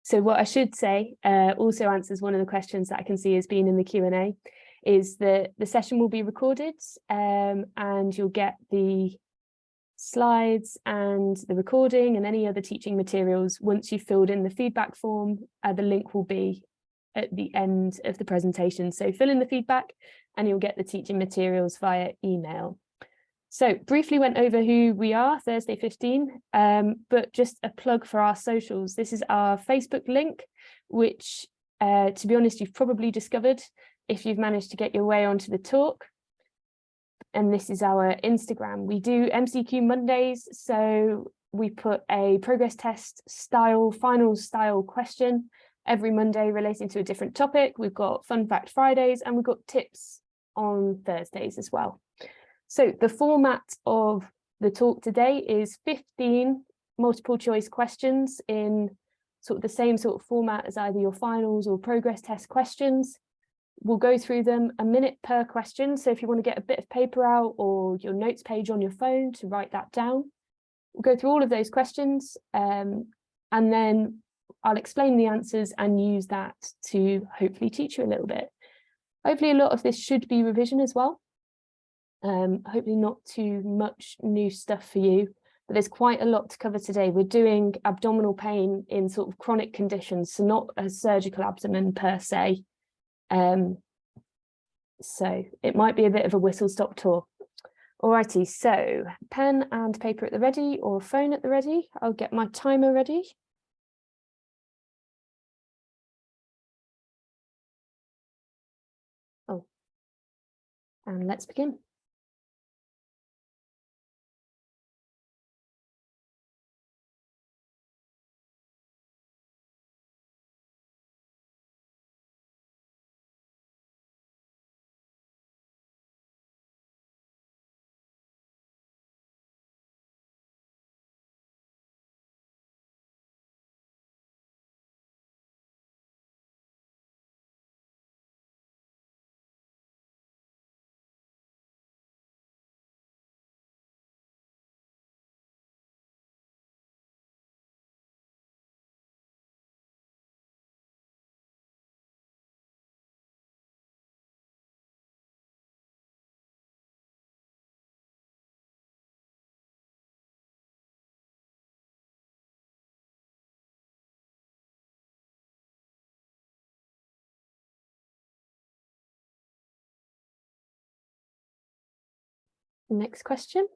So what I should say also answers one of the questions that I can see has been in the Q&A, is that the session will be recorded, and you'll get the slides and the recording and any other teaching materials once you've filled in the feedback form. The link will be at the end of the presentation. So fill in the feedback and you'll get the teaching materials via email. So briefly went over who we are, Thursday 15, but just a plug for our socials. This is our Facebook link, which, to be honest, you've probably discovered if you've managed to get your way onto the talk. And this is our Instagram. We do MCQ Mondays, so we put a progress test style, final style question every Monday relating to a different topic. We've got Fun Fact Fridays and we've got tips on Thursdays as well. So the format of the talk today is 15 multiple choice questions in sort of the same sort of format as either your finals or progress test questions. We'll go through them a minute per question. So if you want to get a bit of paper out or your notes page on your phone to write that down, we'll go through all of those questions, and then I'll explain the answers and use that to hopefully teach you a little bit. Hopefully a lot of this should be revision as well. Hopefully not too much new stuff for you, but there's quite a lot to cover today. We're doing abdominal pain in sort of chronic conditions, so not a surgical abdomen per se. So it might be a bit of a whistle-stop tour. Alrighty, so pen and paper at the ready or phone at the ready. I'll get my timer ready. Oh, and let's begin. Next question.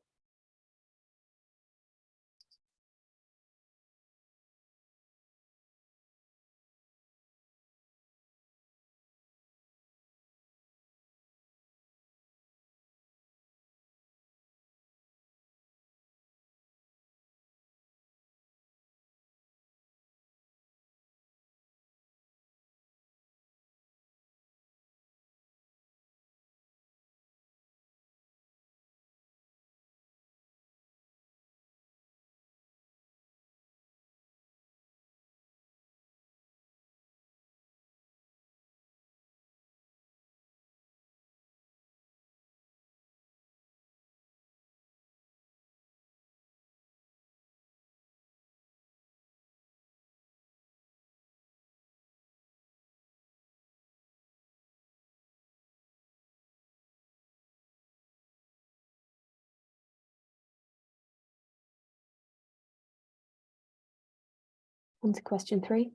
On to question 3.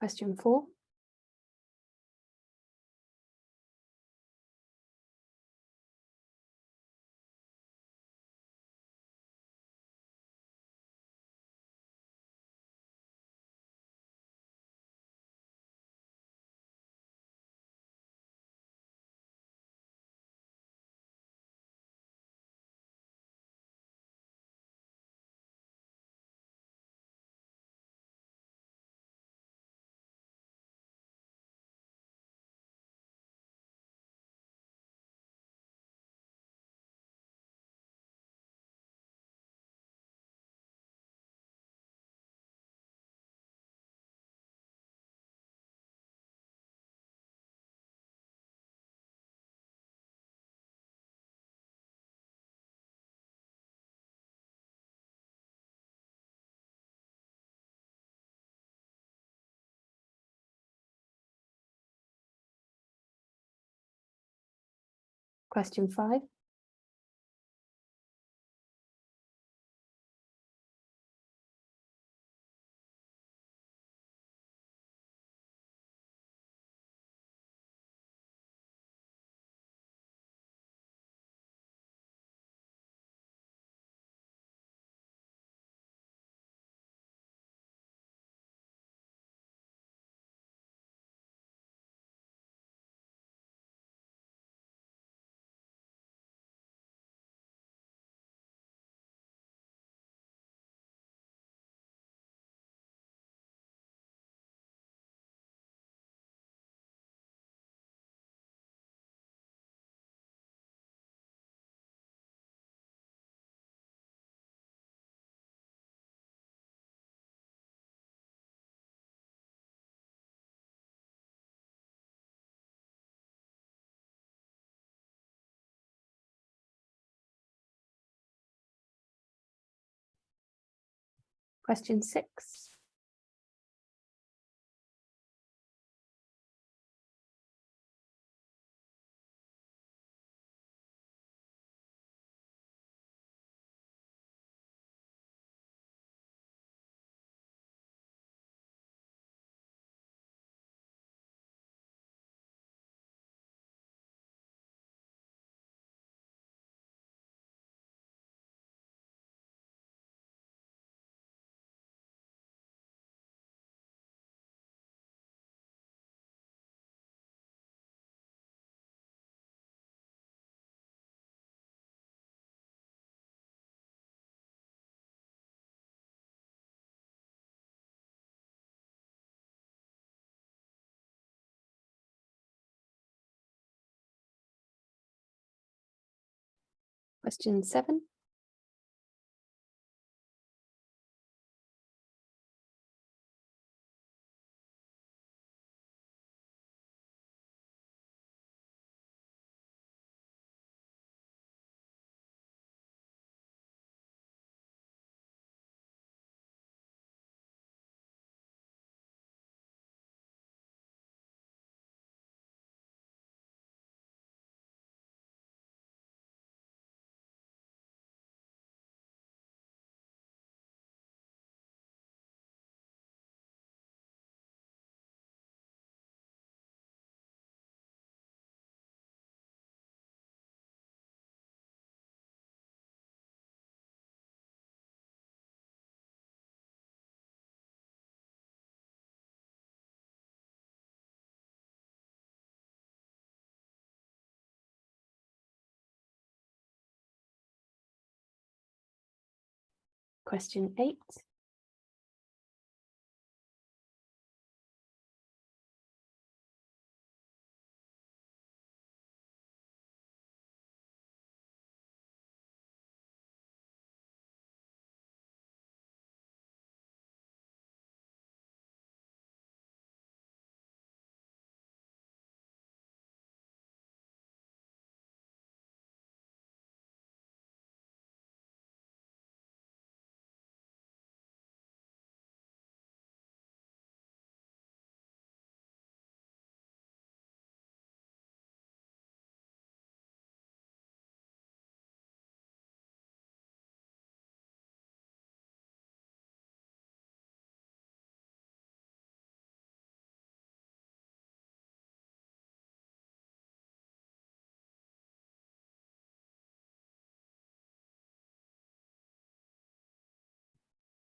Question 4. Question 5. Question 6. Question 7. Question 8.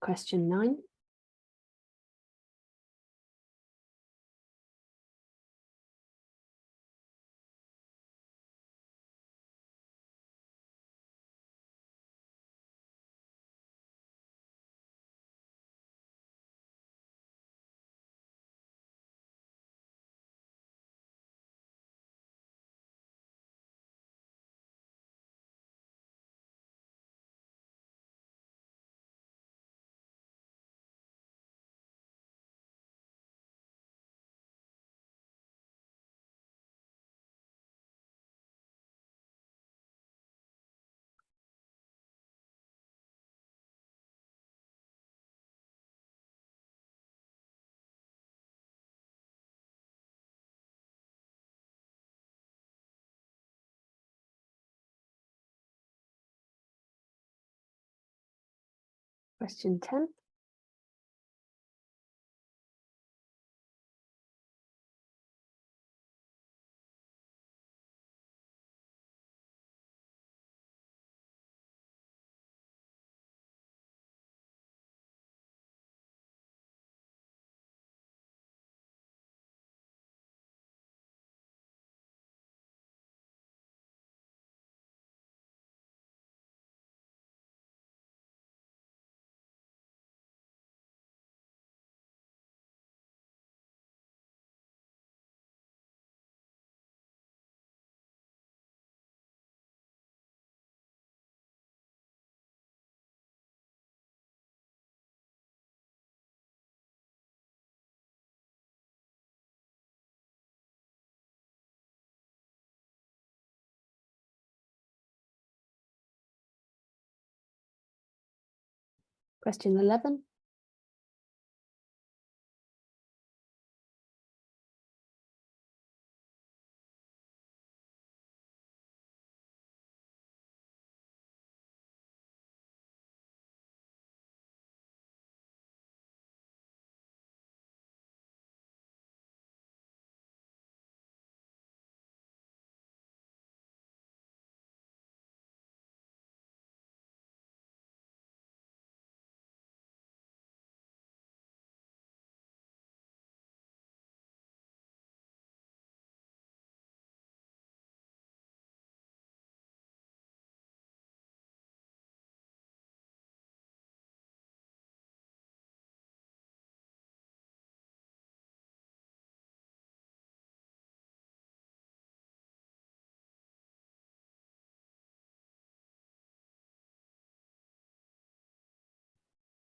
Question 9. Question 10. Question 11.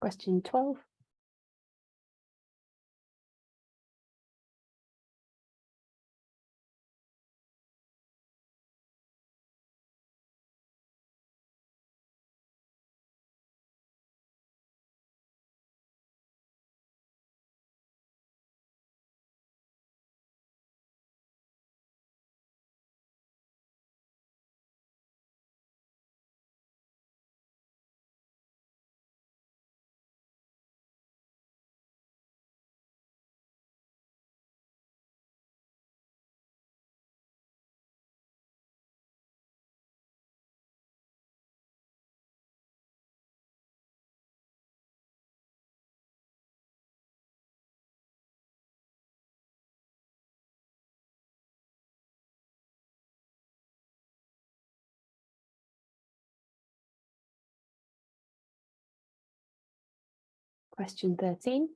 Question 12. Question 13.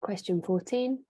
Question 14.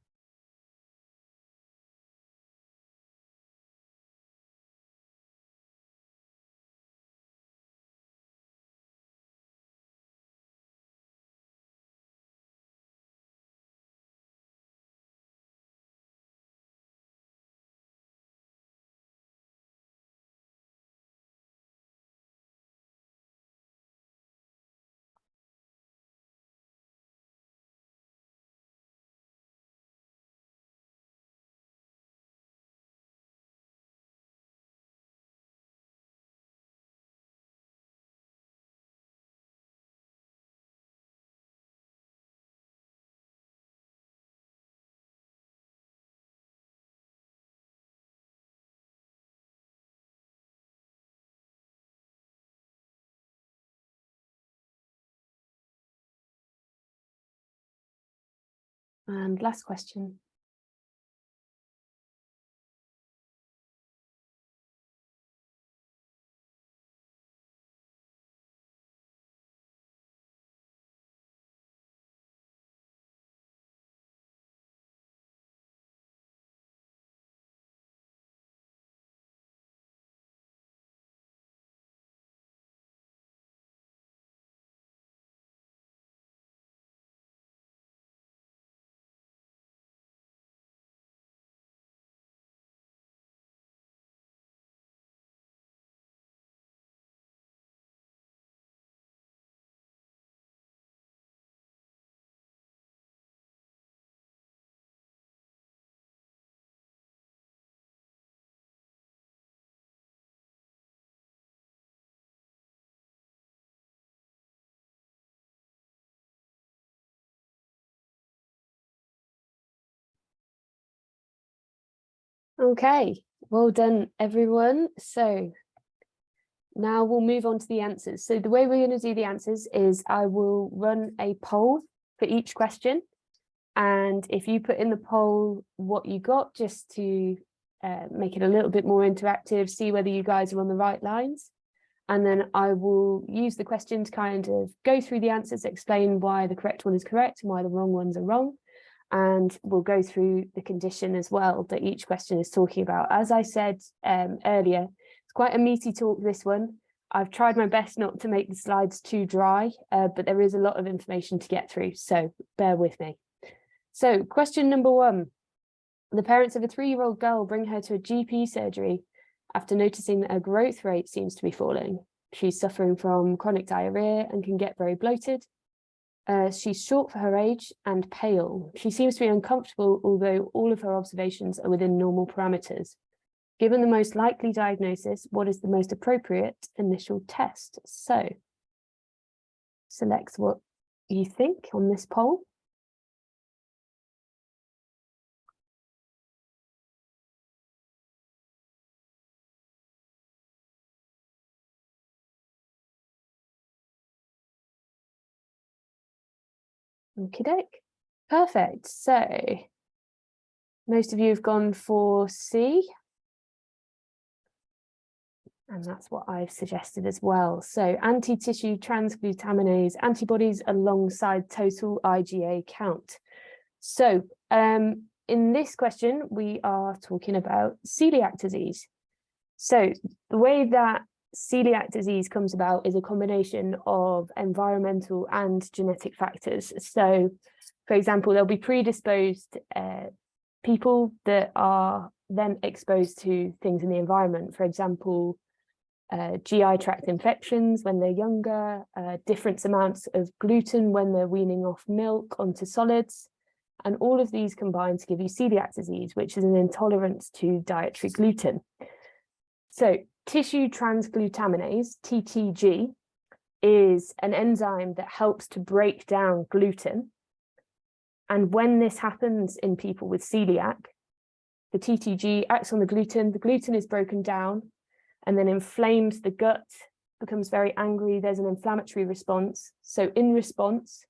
And last question. Okay, well done, everyone. So now we'll move on to the answers. So the way we're going to do the answers is I will run a poll for each question. And if you put in the poll what you got, just to make it a little bit more interactive, see whether you guys are on the right lines. And then I will use the question to kind of go through the answers, explain why the correct one is correct and why the wrong ones are wrong. And we'll go through the condition as well that each question is talking about. As I said earlier, it's quite a meaty talk, this one. I've tried my best not to make the slides too dry, but there is a lot of information to get through, so bear with me. So question number 1. The parents of a 3-year-old girl bring her to a GP surgery after noticing that her growth rate seems to be falling. She's suffering from chronic diarrhea and can get very bloated. She's short for her age and pale. She seems to be uncomfortable, although all of her observations are within normal parameters. Given the most likely diagnosis, what is the most appropriate initial test? So, select what you think on this poll. Okie doke. Perfect. So most of you have gone for C. And that's what I've suggested as well. So anti-tissue transglutaminase antibodies alongside total IgA count. So in this question, we are talking about celiac disease. So the way that celiac disease comes about is a combination of environmental and genetic factors. So, for example, there'll be predisposed people that are then exposed to things in the environment. For example, GI tract infections when they're younger, different amounts of gluten when they're weaning off milk onto solids. And all of these combine to give you celiac disease, which is an intolerance to dietary gluten. So tissue transglutaminase, TTG, is an enzyme that helps to break down gluten. And when this happens in people with celiac, the TTG acts on the gluten is broken down and then inflames the gut, becomes very angry, there's an inflammatory response. So in response,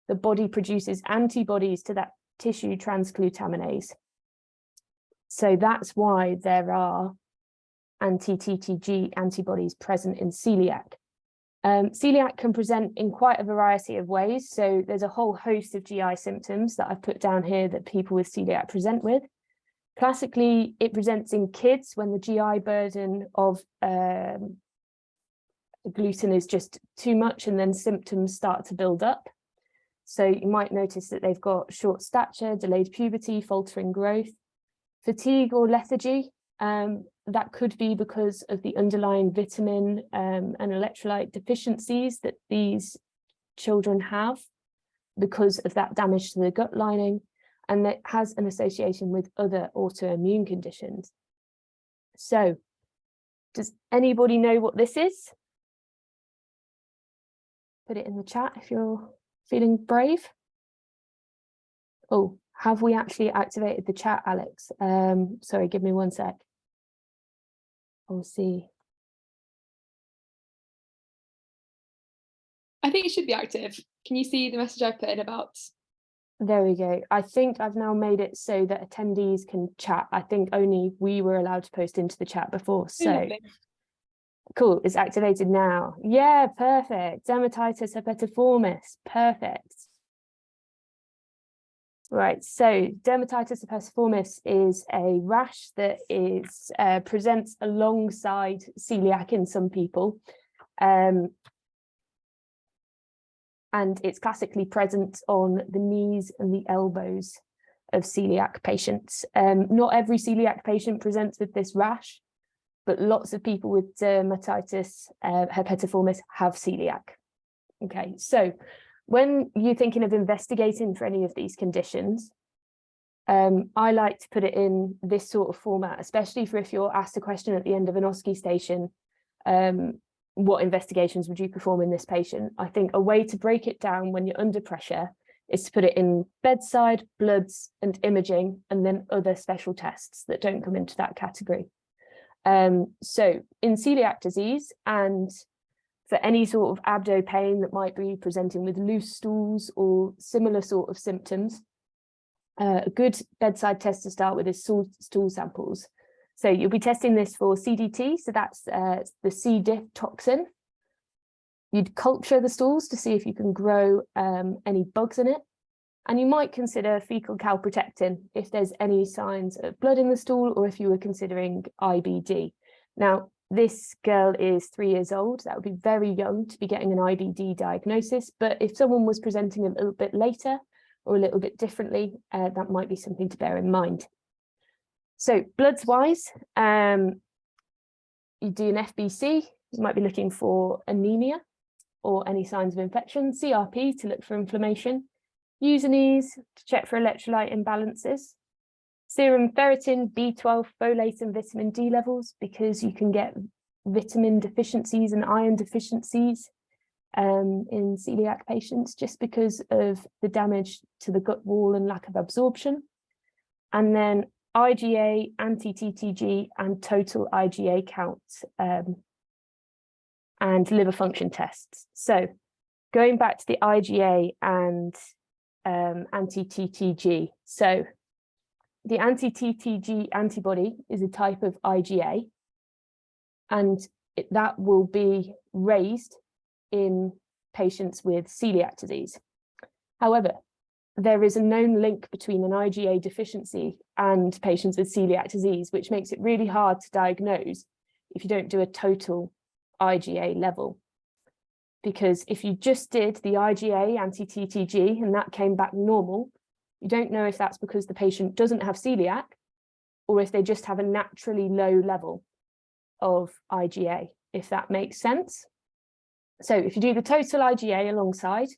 the body produces antibodies to that tissue transglutaminase. So that's why there are anti-TTG antibodies present in celiac. Celiac can present in quite a variety of ways. So there's a whole host of GI symptoms that I've put down here that people with celiac present with. Classically, it presents in kids when the GI burden of gluten is just too much, and then symptoms start to build up. So you might notice that they've got short stature, delayed puberty, faltering growth, fatigue or lethargy. That could be because of the underlying vitamin and electrolyte deficiencies that these children have because of that damage to the gut lining, and that has an association with other autoimmune conditions. So, does anybody know what this is? Put it in the chat if you're feeling brave. Oh, have we actually activated the chat, Alex? Sorry, give me one sec. We'll see. I think it should be active. Can you see the message I put in about? There we go. I think I've now made it so that attendees can chat. I think only we were allowed to post into the chat before. So cool, it's activated now. Yeah, perfect. Dermatitis herpetiformis, perfect. Right, so dermatitis herpetiformis is a rash that is presents alongside celiac in some people. And it's classically present on the knees and the elbows of celiac patients. Not every celiac patient presents with this rash, but lots of people with dermatitis herpetiformis have celiac. Okay, so when you're thinking of investigating for any of these conditions, I like to put it in this sort of format, especially for if you're asked a question at the end of an OSCE station, what investigations would you perform in this patient? I think a way to break it down when you're under pressure is to put it in bedside, bloods and imaging, and then other special tests that don't come into that category. So in celiac disease, and for any sort of abdo pain that might be presenting with loose stools or similar sort of symptoms, a good bedside test to start with is stool samples. So you'll be testing this for CDT, so that's the C. diff toxin. You'd culture the stools to see if you can grow any bugs in it. And you might consider fecal calprotectin if there's any signs of blood in the stool, or if you were considering IBD. Now, this girl is 3 years old. That would be very young to be getting an IBD diagnosis. But if someone was presenting a little bit later or a little bit differently, that might be something to bear in mind. So bloods wise, you do an FBC, you might be looking for anemia or any signs of infection, CRP to look for inflammation, Usinase to check for electrolyte imbalances, serum ferritin, B12, folate and vitamin D levels, because you can get vitamin deficiencies and iron deficiencies in celiac patients just because of the damage to the gut wall and lack of absorption. And then IgA, anti-TTG and total IgA count and liver function tests. So going back to the IgA and anti-TTG. So the anti-TTG antibody is a type of IgA, and that will be raised in patients with celiac disease. However, there is a known link between an IgA deficiency and patients with celiac disease, which makes it really hard to diagnose if you don't do a total IgA level. Because if you just did the IgA anti-TTG and that came back normal, you don't know if that's because the patient doesn't have celiac or if they just have a naturally low level of IgA, if that makes sense. So if you do the total IgA alongside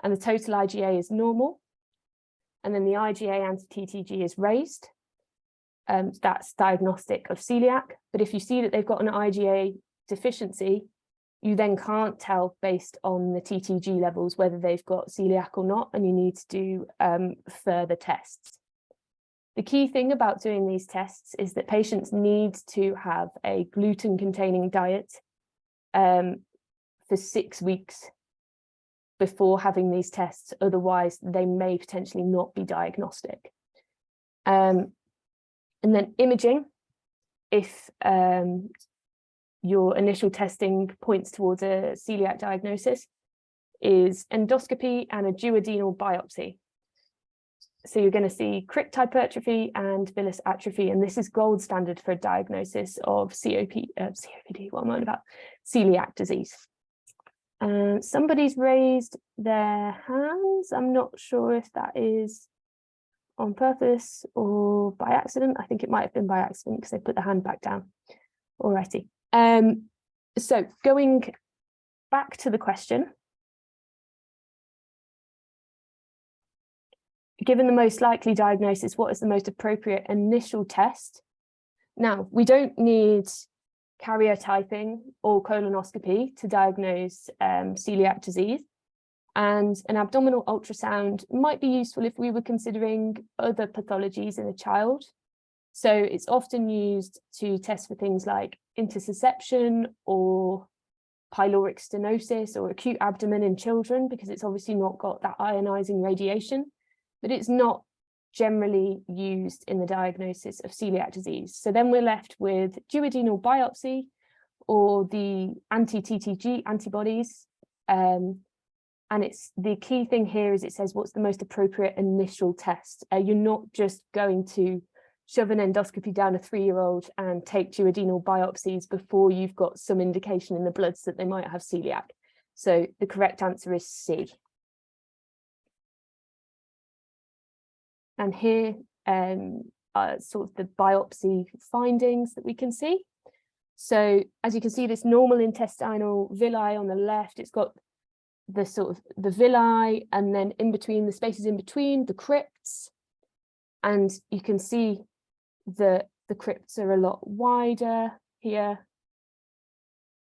and the total IgA is normal, and then the IgA anti-TTG is raised, that's diagnostic of celiac. But if you see that they've got an IgA deficiency, you then can't tell based on the TTG levels whether they've got celiac or not, and you need to do further tests. The key thing about doing these tests is that patients need to have a gluten-containing diet for 6 weeks before having these tests, otherwise they may potentially not be diagnostic. And then imaging, if your initial testing points towards a celiac diagnosis is endoscopy and a duodenal biopsy. So you're going to see crypt hypertrophy and villus atrophy, and this is gold standard for a diagnosis of COPD, what am I on about? Celiac disease. Somebody's raised their hands. I'm not sure if that is on purpose or by accident. I think it might have been by accident because they put the hand back down. Alrighty. So going back to the question, given the most likely diagnosis, what is the most appropriate initial test? Now, we don't need karyotyping or colonoscopy to diagnose celiac disease, and an abdominal ultrasound might be useful if we were considering other pathologies in a child. So it's often used to test for things like intussusception or pyloric stenosis or acute abdomen in children, because it's obviously not got that ionizing radiation, but it's not generally used in the diagnosis of celiac disease. So then we're left with duodenal biopsy or the anti-TTG antibodies. And it's the key thing here is it says what's the most appropriate initial test. You're not just going to shove an endoscopy down a 3-year-old and take duodenal biopsies before you've got some indication in the bloods that they might have celiac. So the correct answer is C. And here are sort of the biopsy findings that we can see. So as you can see, this normal intestinal villi on the left, it's got the sort of the villi, and then in between, the spaces in between, the crypts. And you can see that the crypts are a lot wider here,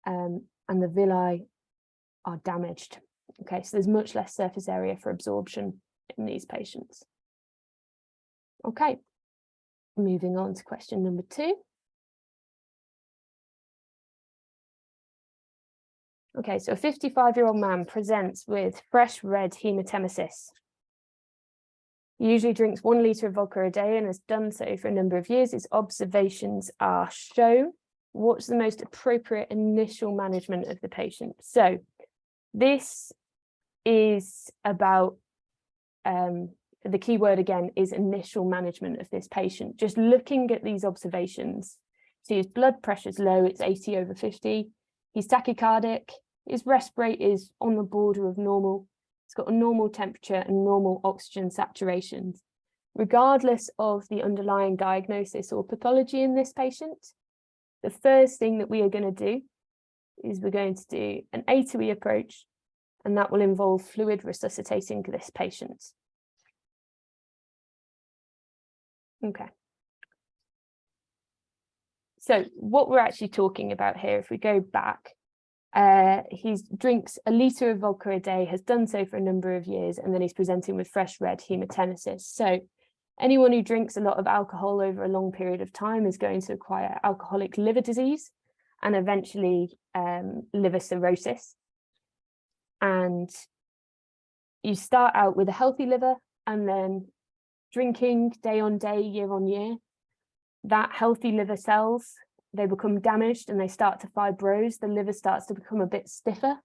and the villi are damaged. Okay, so there's much less surface area for absorption in these patients. Okay, moving on to question number 2. Okay, so a 55-year-old man presents with fresh red hematemesis. He usually drinks 1 litre of vodka a day and has done so for a number of years. His observations are shown. What's the most appropriate initial management of the patient? So this is about, the key word again is initial management of this patient. Just looking at these observations, see his blood pressure's low, it's 80/50. He's tachycardic, his rest rate is on the border of normal. He's got a normal temperature and normal oxygen saturations. Regardless of the underlying diagnosis or pathology in this patient, the first thing that we are going to do is we're going to do an A to E approach, and that will involve fluid resuscitating this patient. Okay. So what we're actually talking about here, if we go back, he drinks 1 litre of vodka a day, has done so for a number of years, and then he's presenting with fresh red hematemesis. So anyone who drinks a lot of alcohol over a long period of time is going to acquire alcoholic liver disease and eventually liver cirrhosis. And you start out with a healthy liver, and then drinking day on day, year on year, that healthy liver cells, they become damaged and they start to fibrose. The liver starts to become a bit stiffer.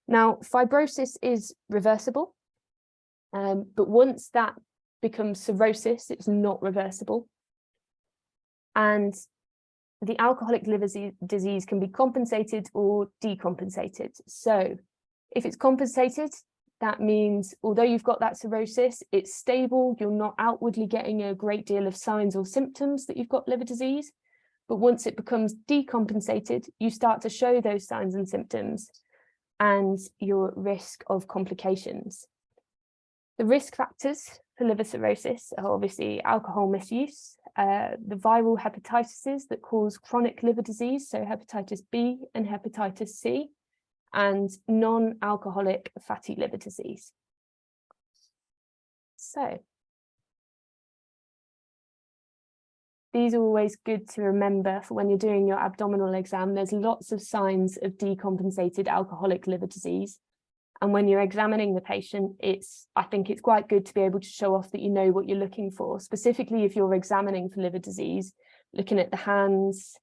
Now, fibrosis is reversible, but once that becomes cirrhosis, it's not reversible. And the alcoholic liver disease can be compensated or decompensated. So if it's compensated, that means although you've got that cirrhosis, it's stable, you're not outwardly getting a great deal of signs or symptoms that you've got liver disease. But once it becomes decompensated, you start to show those signs and symptoms, and you're at risk of complications. The risk factors for liver cirrhosis are obviously alcohol misuse, the viral hepatitis that cause chronic liver disease, so hepatitis B and hepatitis C, and non-alcoholic fatty liver disease. So these are always good to remember for when you're doing your abdominal exam. There's lots of signs of decompensated alcoholic liver disease. And when you're examining the patient, I think it's quite good to be able to show off that you know what you're looking for, specifically if you're examining for liver disease, looking at the hands,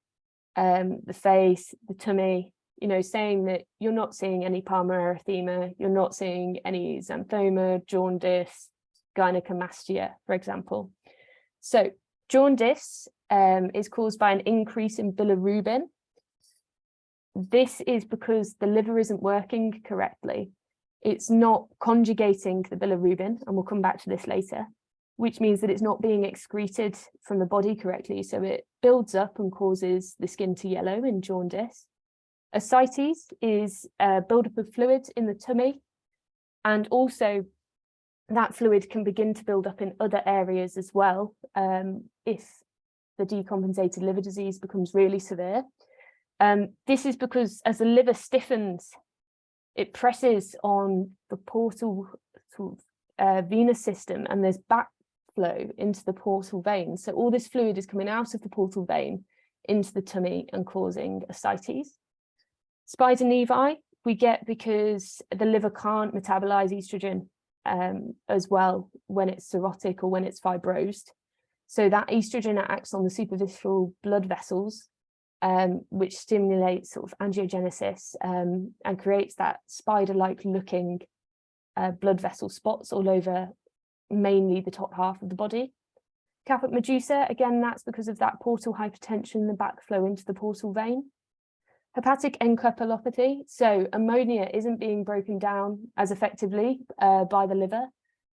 the face, the tummy, you know, saying that you're not seeing any palmaroerythema, you're not seeing any xanthoma, jaundice, gynecomastia, for example. So jaundice is caused by an increase in bilirubin. This is because the liver isn't working correctly. It's not conjugating the bilirubin, and we'll come back to this later, which means that it's not being excreted from the body correctly. So it builds up and causes the skin to yellow in jaundice. Ascites is a buildup of fluid in the tummy, and also that fluid can begin to build up in other areas as well if the decompensated liver disease becomes really severe. This is because as the liver stiffens, it presses on the portal venous system, and there's backflow into the portal vein. So all this fluid is coming out of the portal vein into the tummy and causing ascites. Spider nevi we get because the liver can't metabolize estrogen as well when it's cirrhotic or when it's fibrosed. So that estrogen acts on the superficial blood vessels, which stimulates sort of angiogenesis and creates that spider-like looking blood vessel spots all over mainly the top half of the body. Caput medusa, again, that's because of that portal hypertension, the backflow into the portal vein. Hepatic encephalopathy, so ammonia isn't being broken down as effectively by the liver,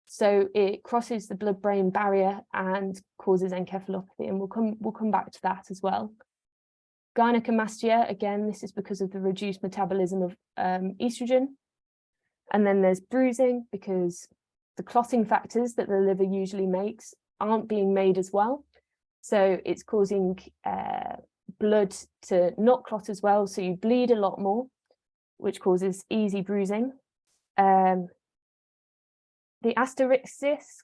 so it crosses the blood-brain barrier and causes encephalopathy, and we'll come back to that as well. Gynecomastia, again, this is because of the reduced metabolism of estrogen. And then there's bruising, because the clotting factors that the liver usually makes aren't being made as well, so it's causing blood to not clot as well, so you bleed a lot more, which causes easy bruising. The asterixis,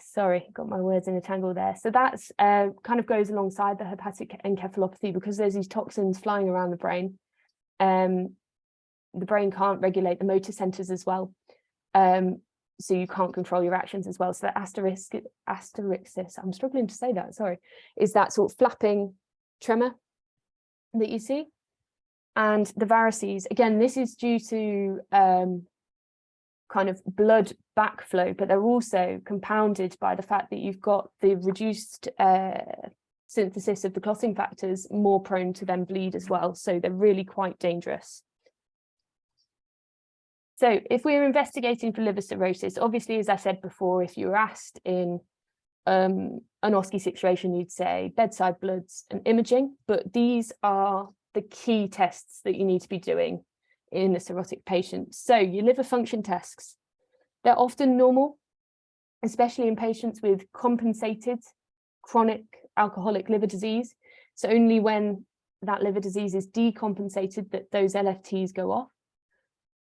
sorry, got my words in a tangle there. So that's kind of goes alongside the hepatic encephalopathy, because there's these toxins flying around the brain. The brain can't regulate the motor centers as well, so you can't control your actions as well. So the asterixis, I'm struggling to say that, sorry, is that sort of flapping tremor that you see. And the varices, again, this is due to kind of blood backflow, but they're also compounded by the fact that you've got the reduced synthesis of the clotting factors, more prone to then bleed as well. So they're really quite dangerous. So if we're investigating for liver cirrhosis, obviously, as I said before, if you were asked in an OSCE situation, you'd say bedside bloods and imaging, but these are the key tests that you need to be doing in a cirrhotic patient. So your liver function tests, they're often normal, especially in patients with compensated chronic alcoholic liver disease. So only when that liver disease is decompensated that those LFTs go off.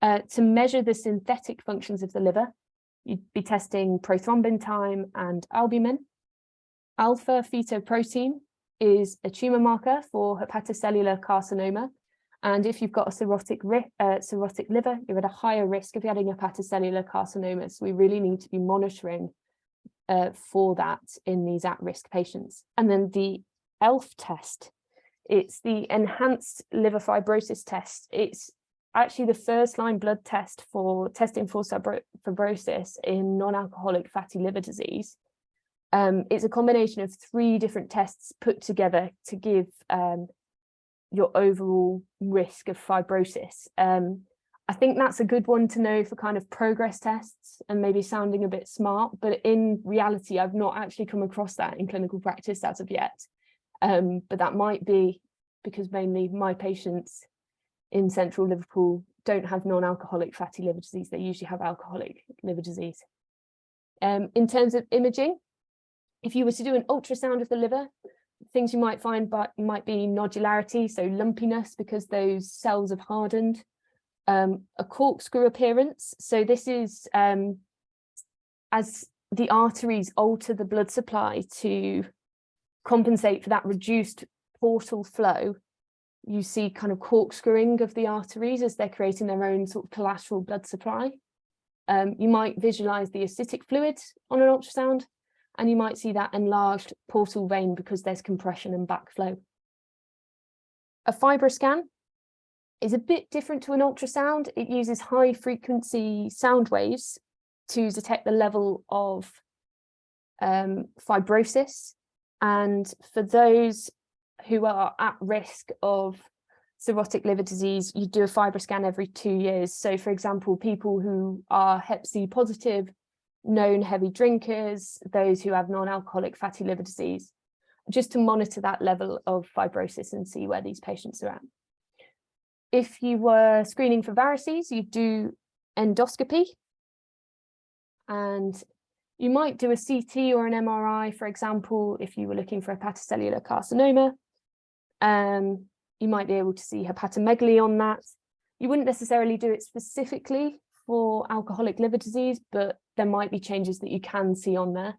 To measure the synthetic functions of the liver, you'd be testing prothrombin time and albumin. Alpha fetoprotein is a tumor marker for hepatocellular carcinoma. And if you've got a cirrhotic liver, you're at a higher risk of getting hepatocellular carcinoma. So we really need to be monitoring for that in these at-risk patients. And then the ELF test, it's the enhanced liver fibrosis test. It's actually the first-line blood test for testing for fibrosis in non-alcoholic fatty liver disease. It's a combination of 3 different tests put together to give your overall risk of fibrosis. I think that's a good one to know for kind of progress tests and maybe sounding a bit smart, but in reality, I've not actually come across that in clinical practice as of yet. But that might be because mainly my patients in central Liverpool don't have non-alcoholic fatty liver disease. They usually have alcoholic liver disease. In terms of imaging, if you were to do an ultrasound of the liver, things you might find might be nodularity, so lumpiness because those cells have hardened. A corkscrew appearance, so this is as the arteries alter the blood supply to compensate for that reduced portal flow, you see kind of corkscrewing of the arteries as they're creating their own sort of collateral blood supply. You might visualize the acidic fluid on an ultrasound, and you might see that enlarged portal vein because there's compression and backflow A fibroscan is a bit different to an ultrasound. It uses high frequency sound waves to detect the level of fibrosis. And for those who are at risk of cirrhotic liver disease, you do a fibroscan every 2 years. So for example, people who are Hep C positive, known heavy drinkers, those who have non-alcoholic fatty liver disease, just to monitor that level of fibrosis and see where these patients are at. If you were screening for varices, you do endoscopy, and you might do a CT or an MRI, for example, if you were looking for hepatocellular carcinoma. You might be able to see hepatomegaly on that. You wouldn't necessarily do it specifically for alcoholic liver disease, but there might be changes that you can see on there.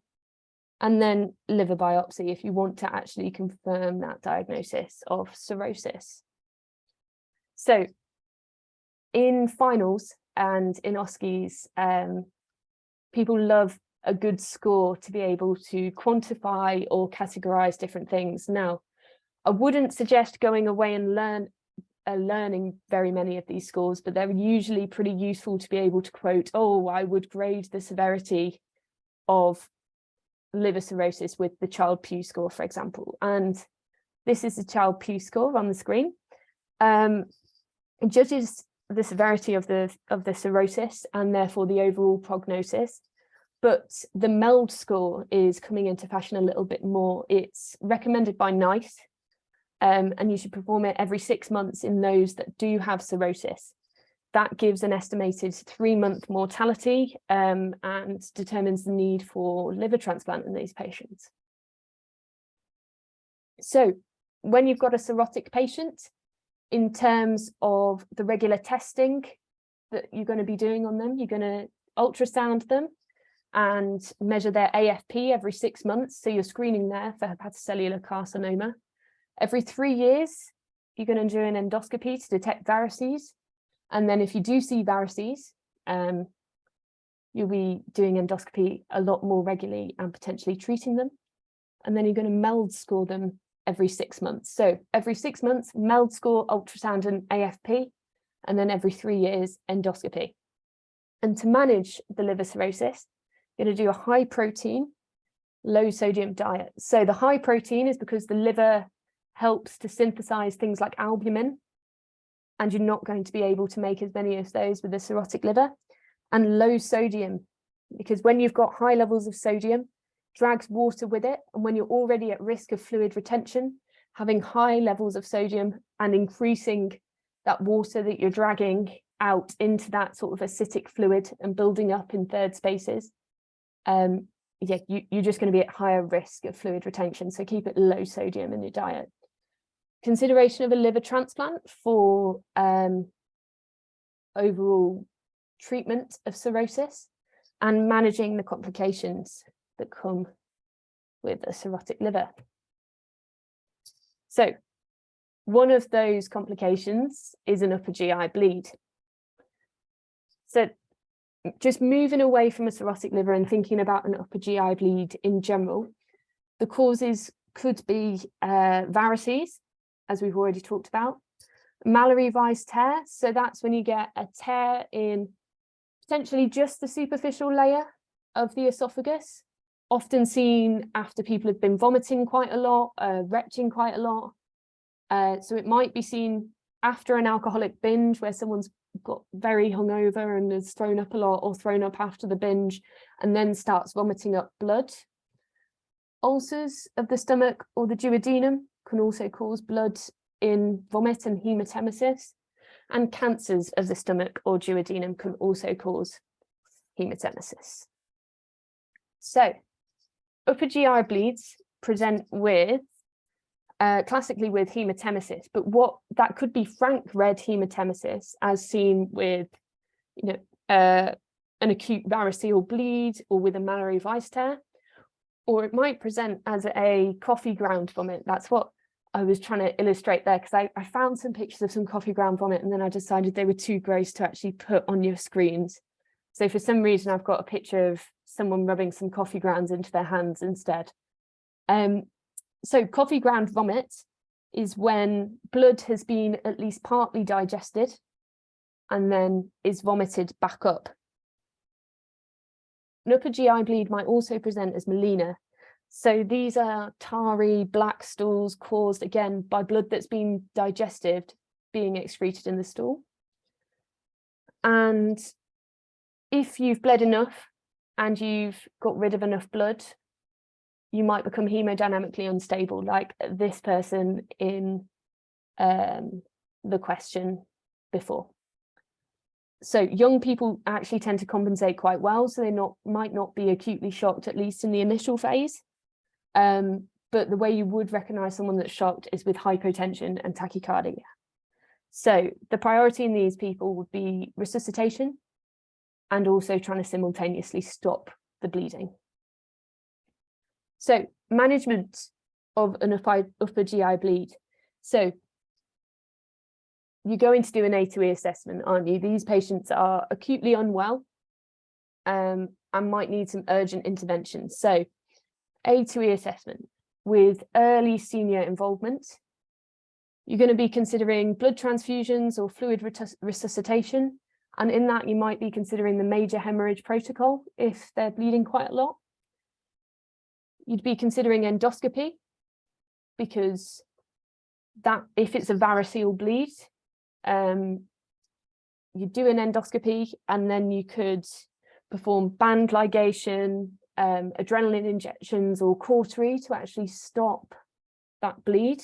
And then liver biopsy if you want to actually confirm that diagnosis of cirrhosis. So in finals and in OSCEs, people love a good score to be able to quantify or categorize different things. Now, I wouldn't suggest going away and learning very many of these scores, but they're usually pretty useful to be able to quote, oh, I would grade the severity of liver cirrhosis with the Child-Pugh score, for example. And this is the Child-Pugh score on the screen. It judges the severity of the cirrhosis and therefore the overall prognosis. But the MELD score is coming into fashion a little bit more. It's recommended by NICE, and you should perform it every 6 months in those that do have cirrhosis. That gives an estimated 3-month mortality and determines the need for liver transplant in these patients. So when you've got a cirrhotic patient, in terms of the regular testing that you're going to be doing on them, you're going to ultrasound them and measure their AFP every 6 months. So you're screening there for hepatocellular carcinoma. Every 3 years, you're going to do an endoscopy to detect varices. And then if you do see varices, you'll be doing endoscopy a lot more regularly and potentially treating them. And then you're going to MELD score them every 6 months. So every 6 months, MELD score, ultrasound and AFP, and then every 3 years, endoscopy. And to manage the liver cirrhosis, you're going to do a high protein, low sodium diet. So the high protein is because the liver helps to synthesize things like albumin, and you're not going to be able to make as many of those with a cirrhotic liver. And low sodium, because when you've got high levels of sodium, drags water with it, and when you're already at risk of fluid retention, having high levels of sodium and increasing that water that you're dragging out into that sort of acidic fluid and building up in third spaces, you're just going to be at higher risk of fluid retention. So keep it low sodium in your diet. Consideration of a liver transplant for overall treatment of cirrhosis and managing the complications that come with a cirrhotic liver. So one of those complications is an upper GI bleed. So just moving away from a cirrhotic liver and thinking about an upper GI bleed in general, the causes could be varices, as we've already talked about, Mallory-Weiss tear. So that's when you get a tear in potentially just the superficial layer of the esophagus, often seen after people have been vomiting quite a lot, retching quite a lot. So it might be seen after an alcoholic binge where someone's got very hungover and has thrown up a lot, or thrown up after the binge and then starts vomiting up blood. Ulcers of the stomach or the duodenum can also cause blood in vomit and hematemesis, and cancers of the stomach or duodenum can also cause hematemesis. So upper GI bleeds present with classically with hematemesis, but what that could be frank red hematemesis, as seen with an acute variceal bleed or with a Mallory-Weiss tear, or it might present as a coffee ground vomit. That's what I was trying to illustrate there, because I found some pictures of some coffee ground vomit and then I decided they were too gross to actually put on your screens. So for some reason, I've got a picture of someone rubbing some coffee grounds into their hands instead. So coffee ground vomit is when blood has been at least partly digested and then is vomited back up. An upper GI bleed might also present as melena. So these are tarry, black stools caused, again, by blood that's been digested being excreted in the stool. And if you've bled enough and you've got rid of enough blood, you might become hemodynamically unstable, like this person in the question before. So young people actually tend to compensate quite well, so they might not be acutely shocked, at least in the initial phase. But the way you would recognize someone that's shocked is with hypotension and tachycardia. So the priority in these people would be resuscitation and also trying to simultaneously stop the bleeding. So management of an upper GI bleed. So you're going to do an A to E assessment, aren't you? These patients are acutely unwell and might need some urgent intervention. So A to E assessment with early senior involvement. You're going to be considering blood transfusions or fluid resuscitation. And in that, you might be considering the major hemorrhage protocol if they're bleeding quite a lot. You'd be considering endoscopy, because that, if it's a variceal bleed, you do an endoscopy and then you could perform band ligation, adrenaline injections or cautery to actually stop that bleed.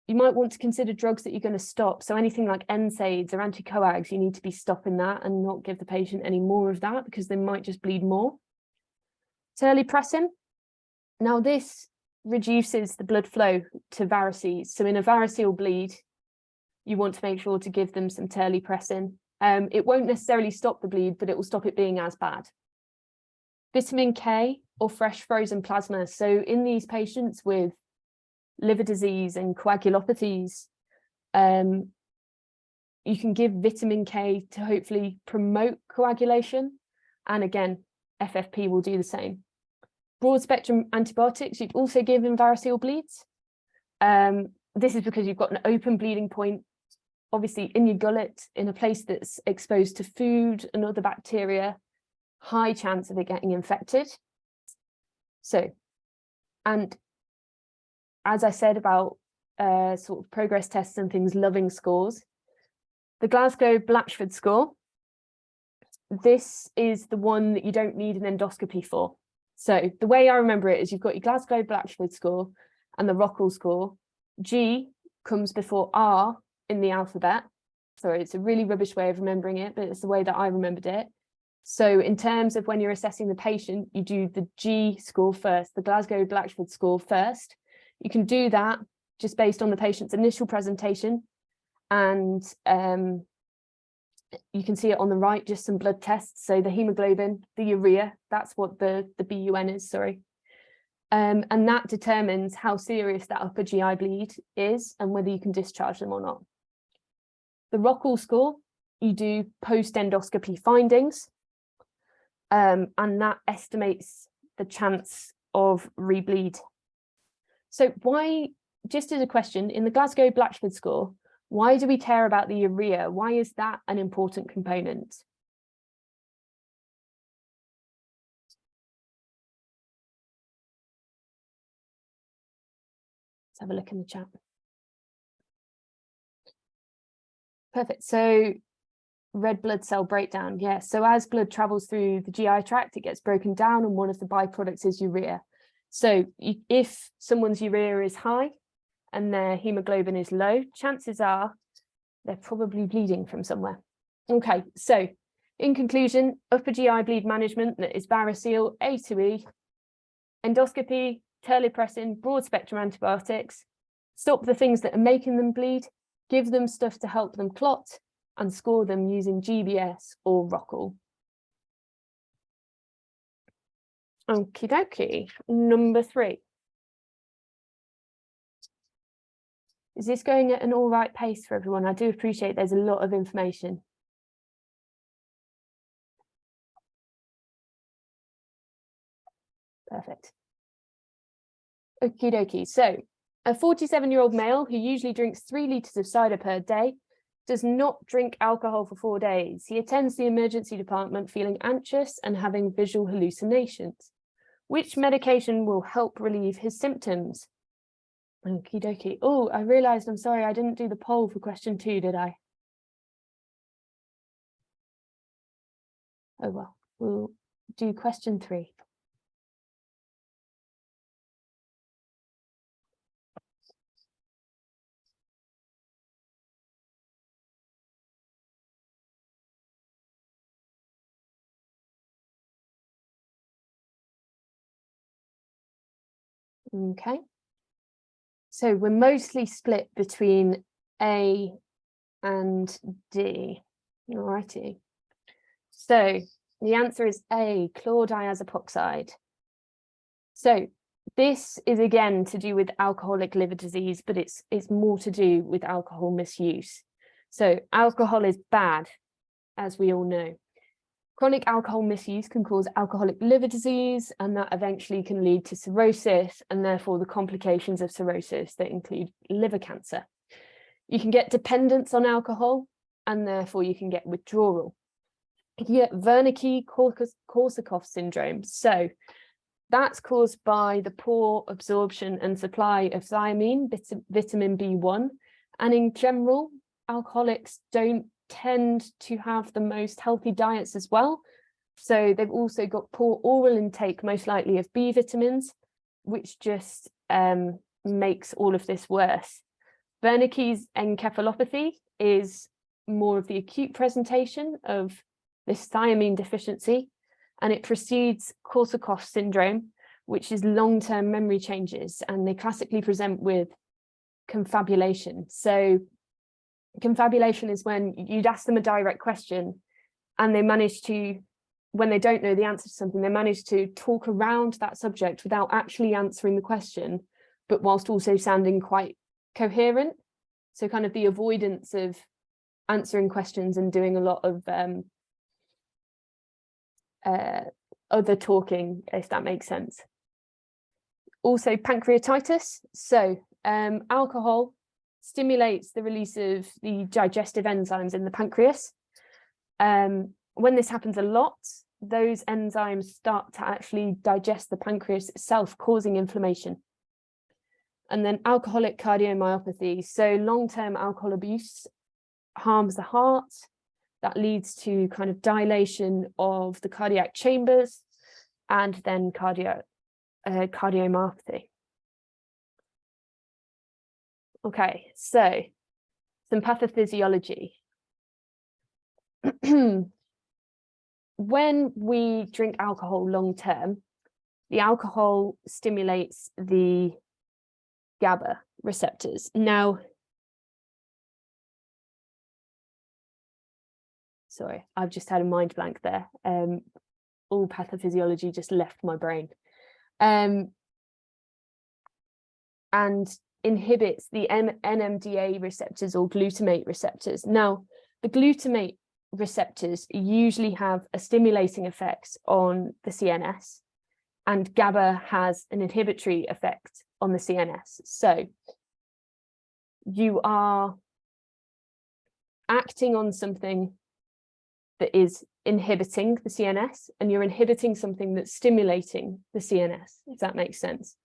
You might want to consider drugs that you're going to stop. So anything like NSAIDs or anticoags, you need to be stopping that and not give the patient any more of that because they might just bleed more. Terlipressin. Now this reduces the blood flow to varices. So in a variceal bleed, you want to make sure to give them some terlipressin. It won't necessarily stop the bleed, but it will stop it being as bad. Vitamin K or fresh frozen plasma. So in these patients with liver disease and coagulopathies, you can give vitamin K to hopefully promote coagulation. And again, FFP will do the same. Broad spectrum antibiotics, you'd also give in variceal bleeds. This is because you've got an open bleeding point, obviously in your gullet, in a place that's exposed to food and other bacteria, high chance of it getting infected. So, and as I said about sort of progress tests and things, loving scores, the Glasgow-Blatchford score, this is the one that you don't need an endoscopy for. So the way I remember it is you've got your Glasgow-Blatchford score and the Rockall score. G comes before R in the alphabet. Sorry, it's a really rubbish way of remembering it, but it's the way that I remembered it. So in terms of when you're assessing the patient, you do the G score first, the Glasgow-Blatchford score first. You can do that just based on the patient's initial presentation. And you can see it on the right, just some blood tests. So the hemoglobin, the urea, that's what the BUN is, sorry. And that determines how serious that upper GI bleed is and whether you can discharge them or not. The Rockall score, you do post-endoscopy findings, and that estimates the chance of rebleed. So why, just as a question, in the Glasgow-Blatchford score, why do we care about the urea? Why is that an important component? Let's have a look in the chat. Perfect. So red blood cell breakdown. Yeah. So as blood travels through the GI tract, it gets broken down, and one of the byproducts is urea. So if someone's urea is high and their hemoglobin is low, chances are they're probably bleeding from somewhere. Okay, so in conclusion, upper GI bleed management that is variceal, A to E, endoscopy, terlipressin, broad spectrum antibiotics, stop the things that are making them bleed, give them stuff to help them clot, and score them using GBS or Rockall. Okie dokie, number 3. Is this going at an all right pace for everyone? I do appreciate there's a lot of information. Perfect. Okie dokie. So A 47-year-old male who usually drinks 3 litres of cider per day does not drink alcohol for 4 days. He attends the emergency department feeling anxious and having visual hallucinations. Which medication will help relieve his symptoms? Okie dokie. Oh, I realised, I'm sorry, I didn't do the poll for question 2, did I? Oh well, we'll do question 3. Okay, so we're mostly split between A and D. Alrighty. So the answer is A, chlordiazepoxide. So this is again to do with alcoholic liver disease, but it's more to do with alcohol misuse. So alcohol is bad, as we all know. Chronic alcohol misuse can cause alcoholic liver disease, and that eventually can lead to cirrhosis and therefore the complications of cirrhosis that include liver cancer. You can get dependence on alcohol, and therefore you can get withdrawal. You can get Wernicke-Korsakoff syndrome. So that's caused by the poor absorption and supply of thiamine, vitamin B1. And in general, alcoholics don't tend to have the most healthy diets as well. So they've also got poor oral intake, most likely of B vitamins, which just makes all of this worse. Wernicke's encephalopathy is more of the acute presentation of this thiamine deficiency, and it precedes Korsakoff syndrome, which is long-term memory changes, and they classically present with confabulation. So confabulation is when you'd ask them a direct question and they manage to, when they don't know the answer to something, they manage to talk around that subject without actually answering the question, but whilst also sounding quite coherent. So kind of the avoidance of answering questions and doing a lot of other talking, if that makes sense. Also pancreatitis. So alcohol stimulates the release of the digestive enzymes in the pancreas. When this happens a lot, those enzymes start to actually digest the pancreas itself, causing inflammation. And then alcoholic cardiomyopathy. So long-term alcohol abuse harms the heart. That leads to kind of dilation of the cardiac chambers and then cardiomyopathy. Okay, so some pathophysiology. When we drink alcohol long term, the alcohol stimulates the GABA receptors. Now, sorry, I've just had a mind blank there. All pathophysiology just left my brain. And inhibits the NMDA receptors or glutamate receptors. Now, the glutamate receptors usually have a stimulating effect on the CNS, and GABA has an inhibitory effect on the CNS. So you are acting on something that is inhibiting the CNS, and you're inhibiting something that's stimulating the CNS, if that makes sense.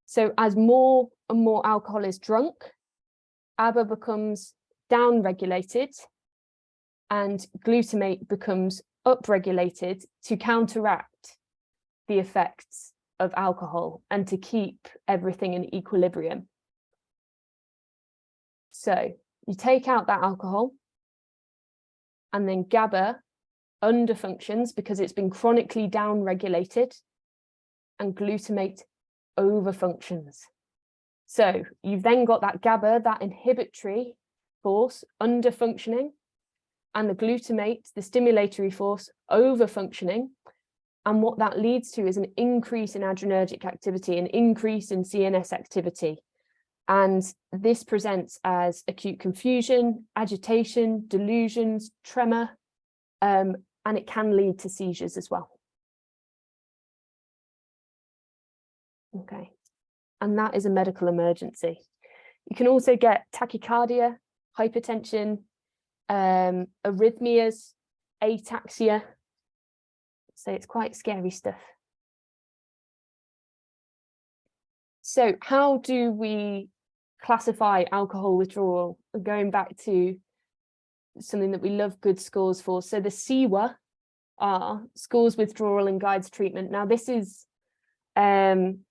So as more and more alcohol is drunk, ABA becomes down-regulated and glutamate becomes up-regulated to counteract the effects of alcohol and to keep everything in equilibrium. So you take out that alcohol, and then GABA underfunctions because it's been chronically down-regulated, and glutamate overfunctions. So you've then got that GABA, that inhibitory force, underfunctioning, and the glutamate, the stimulatory force, overfunctioning. And what that leads to is an increase in adrenergic activity, an increase in CNS activity. And this presents as acute confusion, agitation, delusions, tremor, and it can lead to seizures as well. Okay. and that is a medical emergency. You can also get tachycardia, hypertension, arrhythmias, ataxia. So it's quite scary stuff. So how do we classify alcohol withdrawal? Going back to something that we love good scores for. So the SIWA are scores withdrawal and guides treatment. Now this is an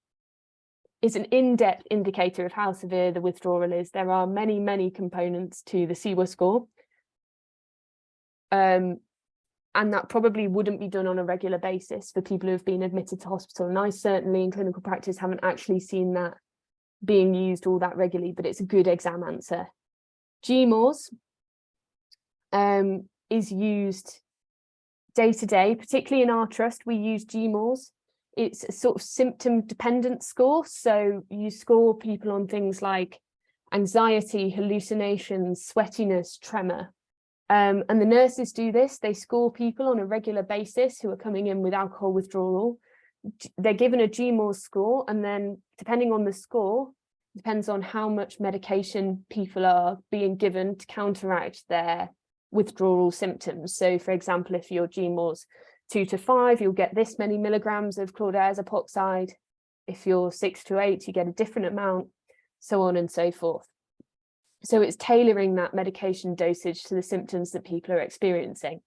in-depth indicator of how severe the withdrawal is. There are many, many components to the SIWA score. And that probably wouldn't be done on a regular basis for people who have been admitted to hospital. And I certainly in clinical practice haven't actually seen that being used all that regularly, but it's a good exam answer. GMORS is used day to day, particularly in our trust, we use GMORS. It's a sort of symptom dependent score. So you score people on things like anxiety, hallucinations, sweatiness, tremor. And the nurses do this. They score people on a regular basis who are coming in with alcohol withdrawal. They're given a GMORS score, and then depending on the score, depends on how much medication people are being given to counteract their withdrawal symptoms. So for example, if your GMORS 2 to 5, you'll get this many milligrams of chlordiazepoxide. If you're 6 to 8, you get a different amount, so on and so forth. So it's tailoring that medication dosage to the symptoms that people are experiencing.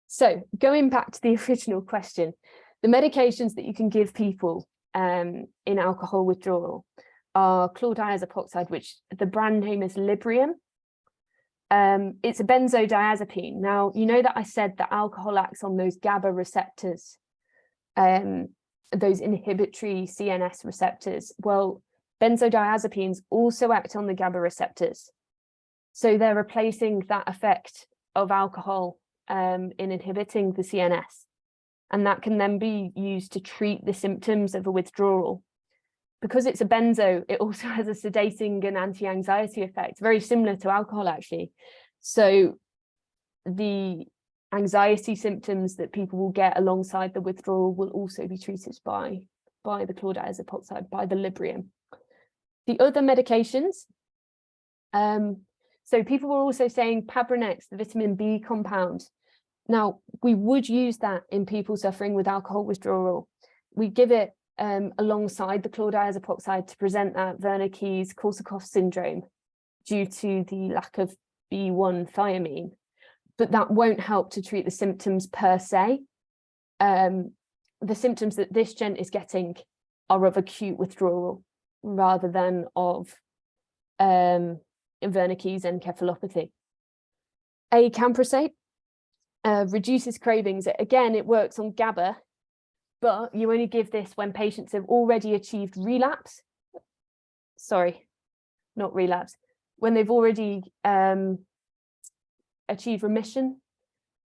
So going back to the original question, the medications that you can give people in alcohol withdrawal are chlordiazepoxide, which the brand name is Librium. It's a benzodiazepine. Now, you know that I said that alcohol acts on those GABA receptors, those inhibitory CNS receptors. Well, benzodiazepines also act on the GABA receptors. So they're replacing that effect of alcohol in inhibiting the CNS. And that can then be used to treat the symptoms of a withdrawal. Because it's a benzo, it also has a sedating and anti-anxiety effect, very similar to alcohol, actually. So the anxiety symptoms that people will get alongside the withdrawal will also be treated by the chlordiazepoxide, by the Librium. The other medications, so people were also saying Pabrinex, the vitamin B compound. Now, we would use that in people suffering with alcohol withdrawal. We give it alongside the chlordiazepoxide to prevent that Wernicke's-Korsakoff syndrome due to the lack of B1 thiamine, but that won't help to treat the symptoms per se. The symptoms that this gent is getting are of acute withdrawal rather than of Wernicke's encephalopathy. Acamprosate reduces cravings. Again, it works on GABA, but you only give this when patients have already achieved relapse. Sorry, not relapse. When they've already achieved remission,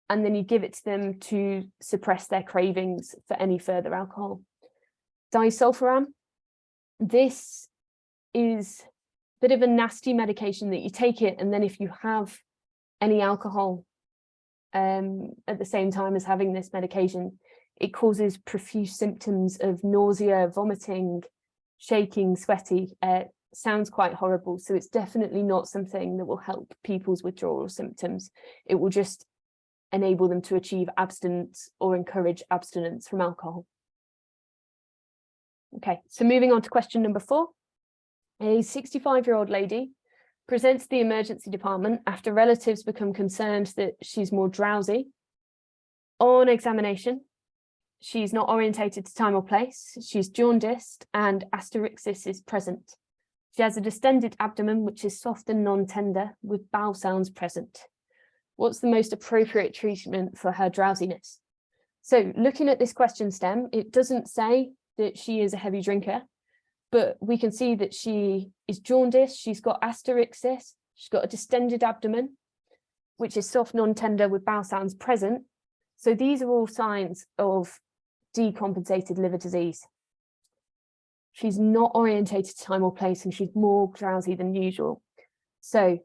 and then you give it to them to suppress their cravings for any further alcohol. Disulfiram, this is a bit of a nasty medication that you take it, and then if you have any alcohol at the same time as having this medication, it causes profuse symptoms of nausea, vomiting, shaking, sweaty. Sounds quite horrible. So it's definitely not something that will help people's withdrawal symptoms. It will just enable them to achieve abstinence or encourage abstinence from alcohol. Okay, so moving on to question number 4. A 65-year-old lady presents to the emergency department after relatives become concerned that she's more drowsy. On examination, she's not orientated to time or place, she's jaundiced, and asterixis is present. She has a distended abdomen, which is soft and non-tender, with bowel sounds present. What's the most appropriate treatment for her drowsiness? So looking at this question stem, it doesn't say that she is a heavy drinker, but we can see that she is jaundiced, she's got asterixis, she's got a distended abdomen, which is soft, non-tender, with bowel sounds present. So these are all signs of decompensated liver disease. She's not orientated to time or place, and she's more drowsy than usual. So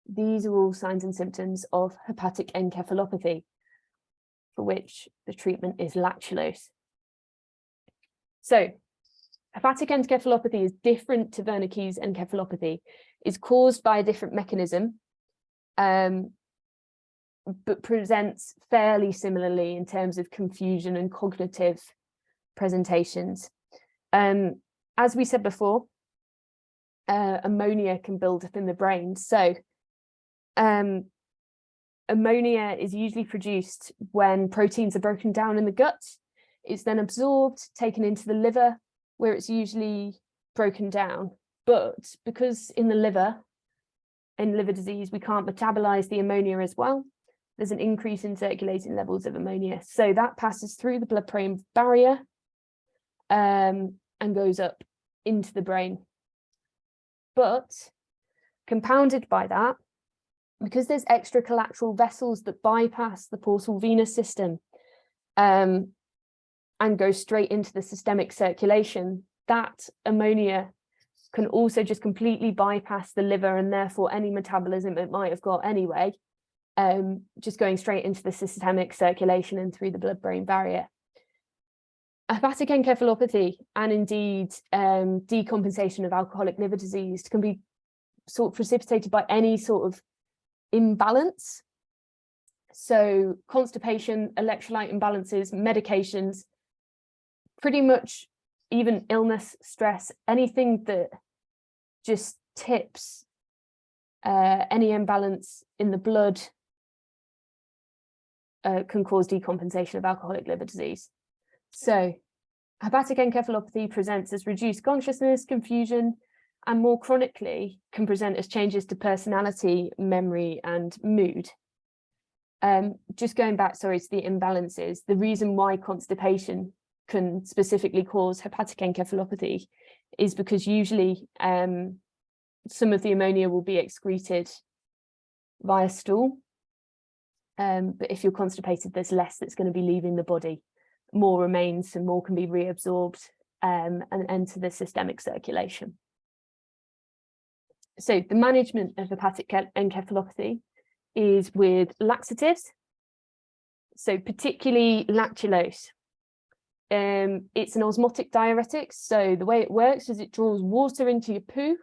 these are all signs and symptoms of hepatic encephalopathy, for which the treatment is lactulose. So Hepatic encephalopathy is different to Wernicke's encephalopathy. It's caused by a different mechanism, but presents fairly similarly in terms of confusion and cognitive presentations. As we said before, ammonia can build up in the brain. So ammonia is usually produced when proteins are broken down in the gut. It's then absorbed, taken into the liver, where it's usually broken down. But because in the liver, in liver disease, we can't metabolize the ammonia as well, there's an increase in circulating levels of ammonia. So that passes through the blood-brain barrier and goes up into the brain. But compounded by that, because there's extracollateral vessels that bypass the portal venous system and go straight into the systemic circulation, that ammonia can also just completely bypass the liver and therefore any metabolism it might have got anyway, just going straight into the systemic circulation and through the blood-brain barrier. Hepatic encephalopathy and indeed decompensation of alcoholic liver disease can be sort of precipitated by any sort of imbalance. So constipation, electrolyte imbalances, medications, pretty much even illness, stress, anything that just tips any imbalance in the blood can cause decompensation of alcoholic liver disease. So hepatic encephalopathy presents as reduced consciousness, confusion, and more chronically can present as changes to personality, memory, and mood. Just going back, sorry, to the imbalances, the reason why constipation can specifically cause hepatic encephalopathy is because usually some of the ammonia will be excreted via stool. But if you're constipated, there's less that's going to be leaving the body. More remains and more can be reabsorbed and enter the systemic circulation. So the management of hepatic encephalopathy is with laxatives, so particularly lactulose. It's an osmotic diuretic, so the way it works is it draws water into your poo,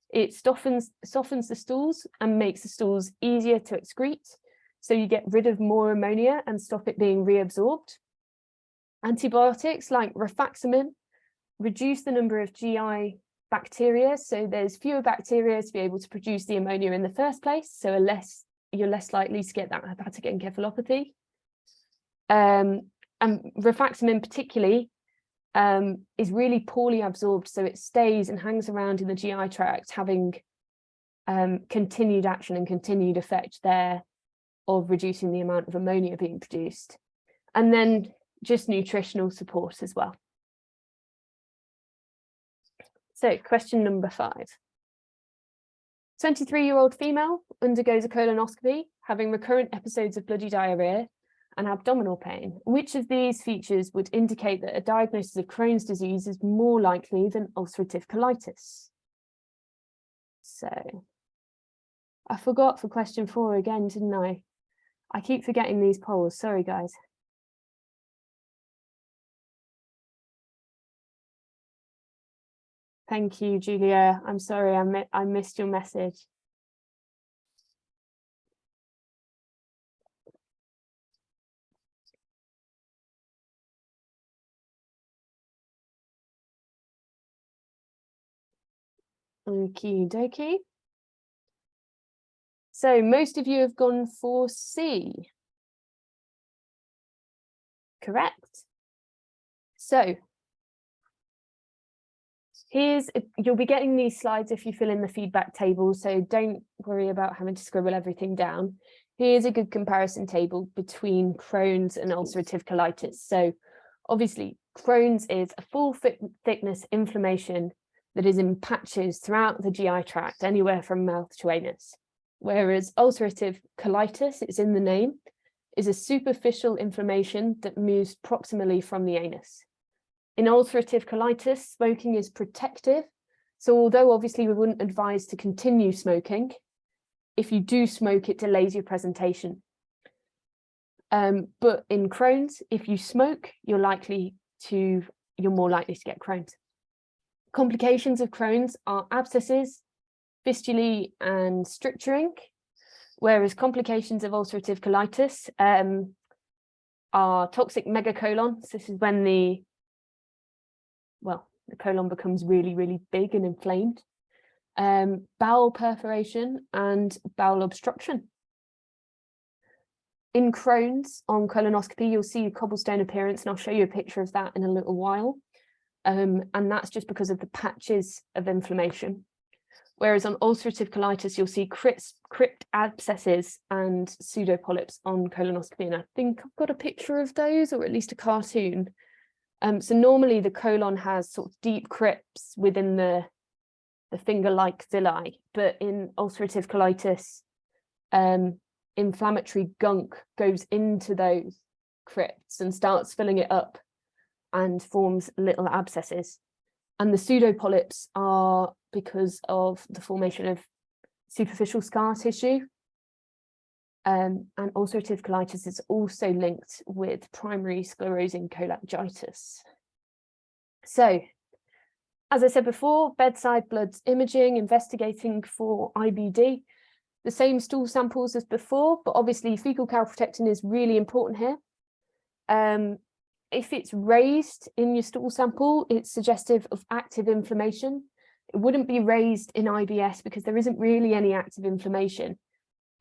it softens the stools and makes the stools easier to excrete, so you get rid of more ammonia and stop it being reabsorbed. Antibiotics like rifaximin reduce the number of GI bacteria, so there's fewer bacteria to be able to produce the ammonia in the first place, so you're less likely to get that hepatic encephalopathy. And rifaximin particularly is really poorly absorbed, so it stays and hangs around in the GI tract, having continued action and continued effect there of reducing the amount of ammonia being produced. And then just nutritional support as well. So question number 5. 23-year-old female undergoes a colonoscopy, having recurrent episodes of bloody diarrhea and abdominal pain. Which of these features would indicate that a diagnosis of Crohn's disease is more likely than ulcerative colitis? So I forgot for question 4 again, didn't I? I keep forgetting these polls. Sorry, guys. Thank you, Julia. I'm sorry, I missed your message. Okie dokie. So most of you have gone for C. Correct. So you'll be getting these slides if you fill in the feedback table, so don't worry about having to scribble everything down. Here's a good comparison table between Crohn's and ulcerative colitis. So obviously Crohn's is a full thickness inflammation that is in patches throughout the GI tract, anywhere from mouth to anus. Whereas ulcerative colitis, it's in the name, is a superficial inflammation that moves proximally from the anus. In ulcerative colitis, smoking is protective. So although obviously we wouldn't advise to continue smoking, if you do smoke, it delays your presentation. But in Crohn's, if you smoke, you're more likely to get Crohn's. Complications of Crohn's are abscesses, fistulae and stricturing, whereas complications of ulcerative colitis are toxic megacolon. So this is when the colon becomes really, really big and inflamed. Bowel perforation and bowel obstruction. In Crohn's, on colonoscopy, you'll see a cobblestone appearance, and I'll show you a picture of that in a little while. And that's just because of the patches of inflammation. Whereas on ulcerative colitis, you'll see crypt abscesses and pseudopolyps on colonoscopy. And I think I've got a picture of those, or at least a cartoon. So normally the colon has sort of deep crypts within the finger-like villi, but in ulcerative colitis, inflammatory gunk goes into those crypts and starts filling it up and forms little abscesses. And the pseudopolyps are because of the formation of superficial scar tissue. And ulcerative colitis is also linked with primary sclerosing cholangitis. So, as I said before, bedside blood imaging, investigating for IBD, the same stool samples as before, but obviously fecal calprotectin is really important here. If it's raised in your stool sample, it's suggestive of active inflammation. It wouldn't be raised in IBS because there isn't really any active inflammation,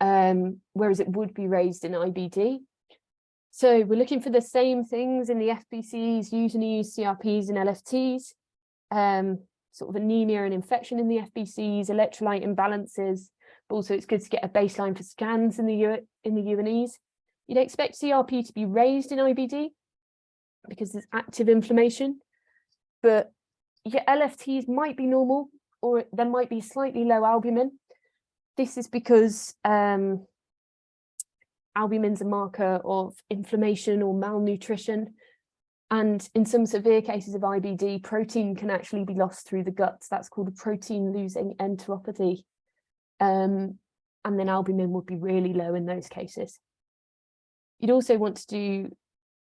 whereas it would be raised in IBD. So we're looking for the same things in the FBCs, UTNEs, CRPs and LFTs, sort of anemia and infection in the FBCs, electrolyte imbalances, but also it's good to get a baseline for scans in the UNEs. You'd expect CRP to be raised in IBD because there's active inflammation, but your LFTs might be normal, or there might be slightly low albumin. This is because albumin's a marker of inflammation or malnutrition. And in some severe cases of IBD, protein can actually be lost through the guts. That's called a protein losing enteropathy. And then albumin would be really low in those cases. You'd also want to do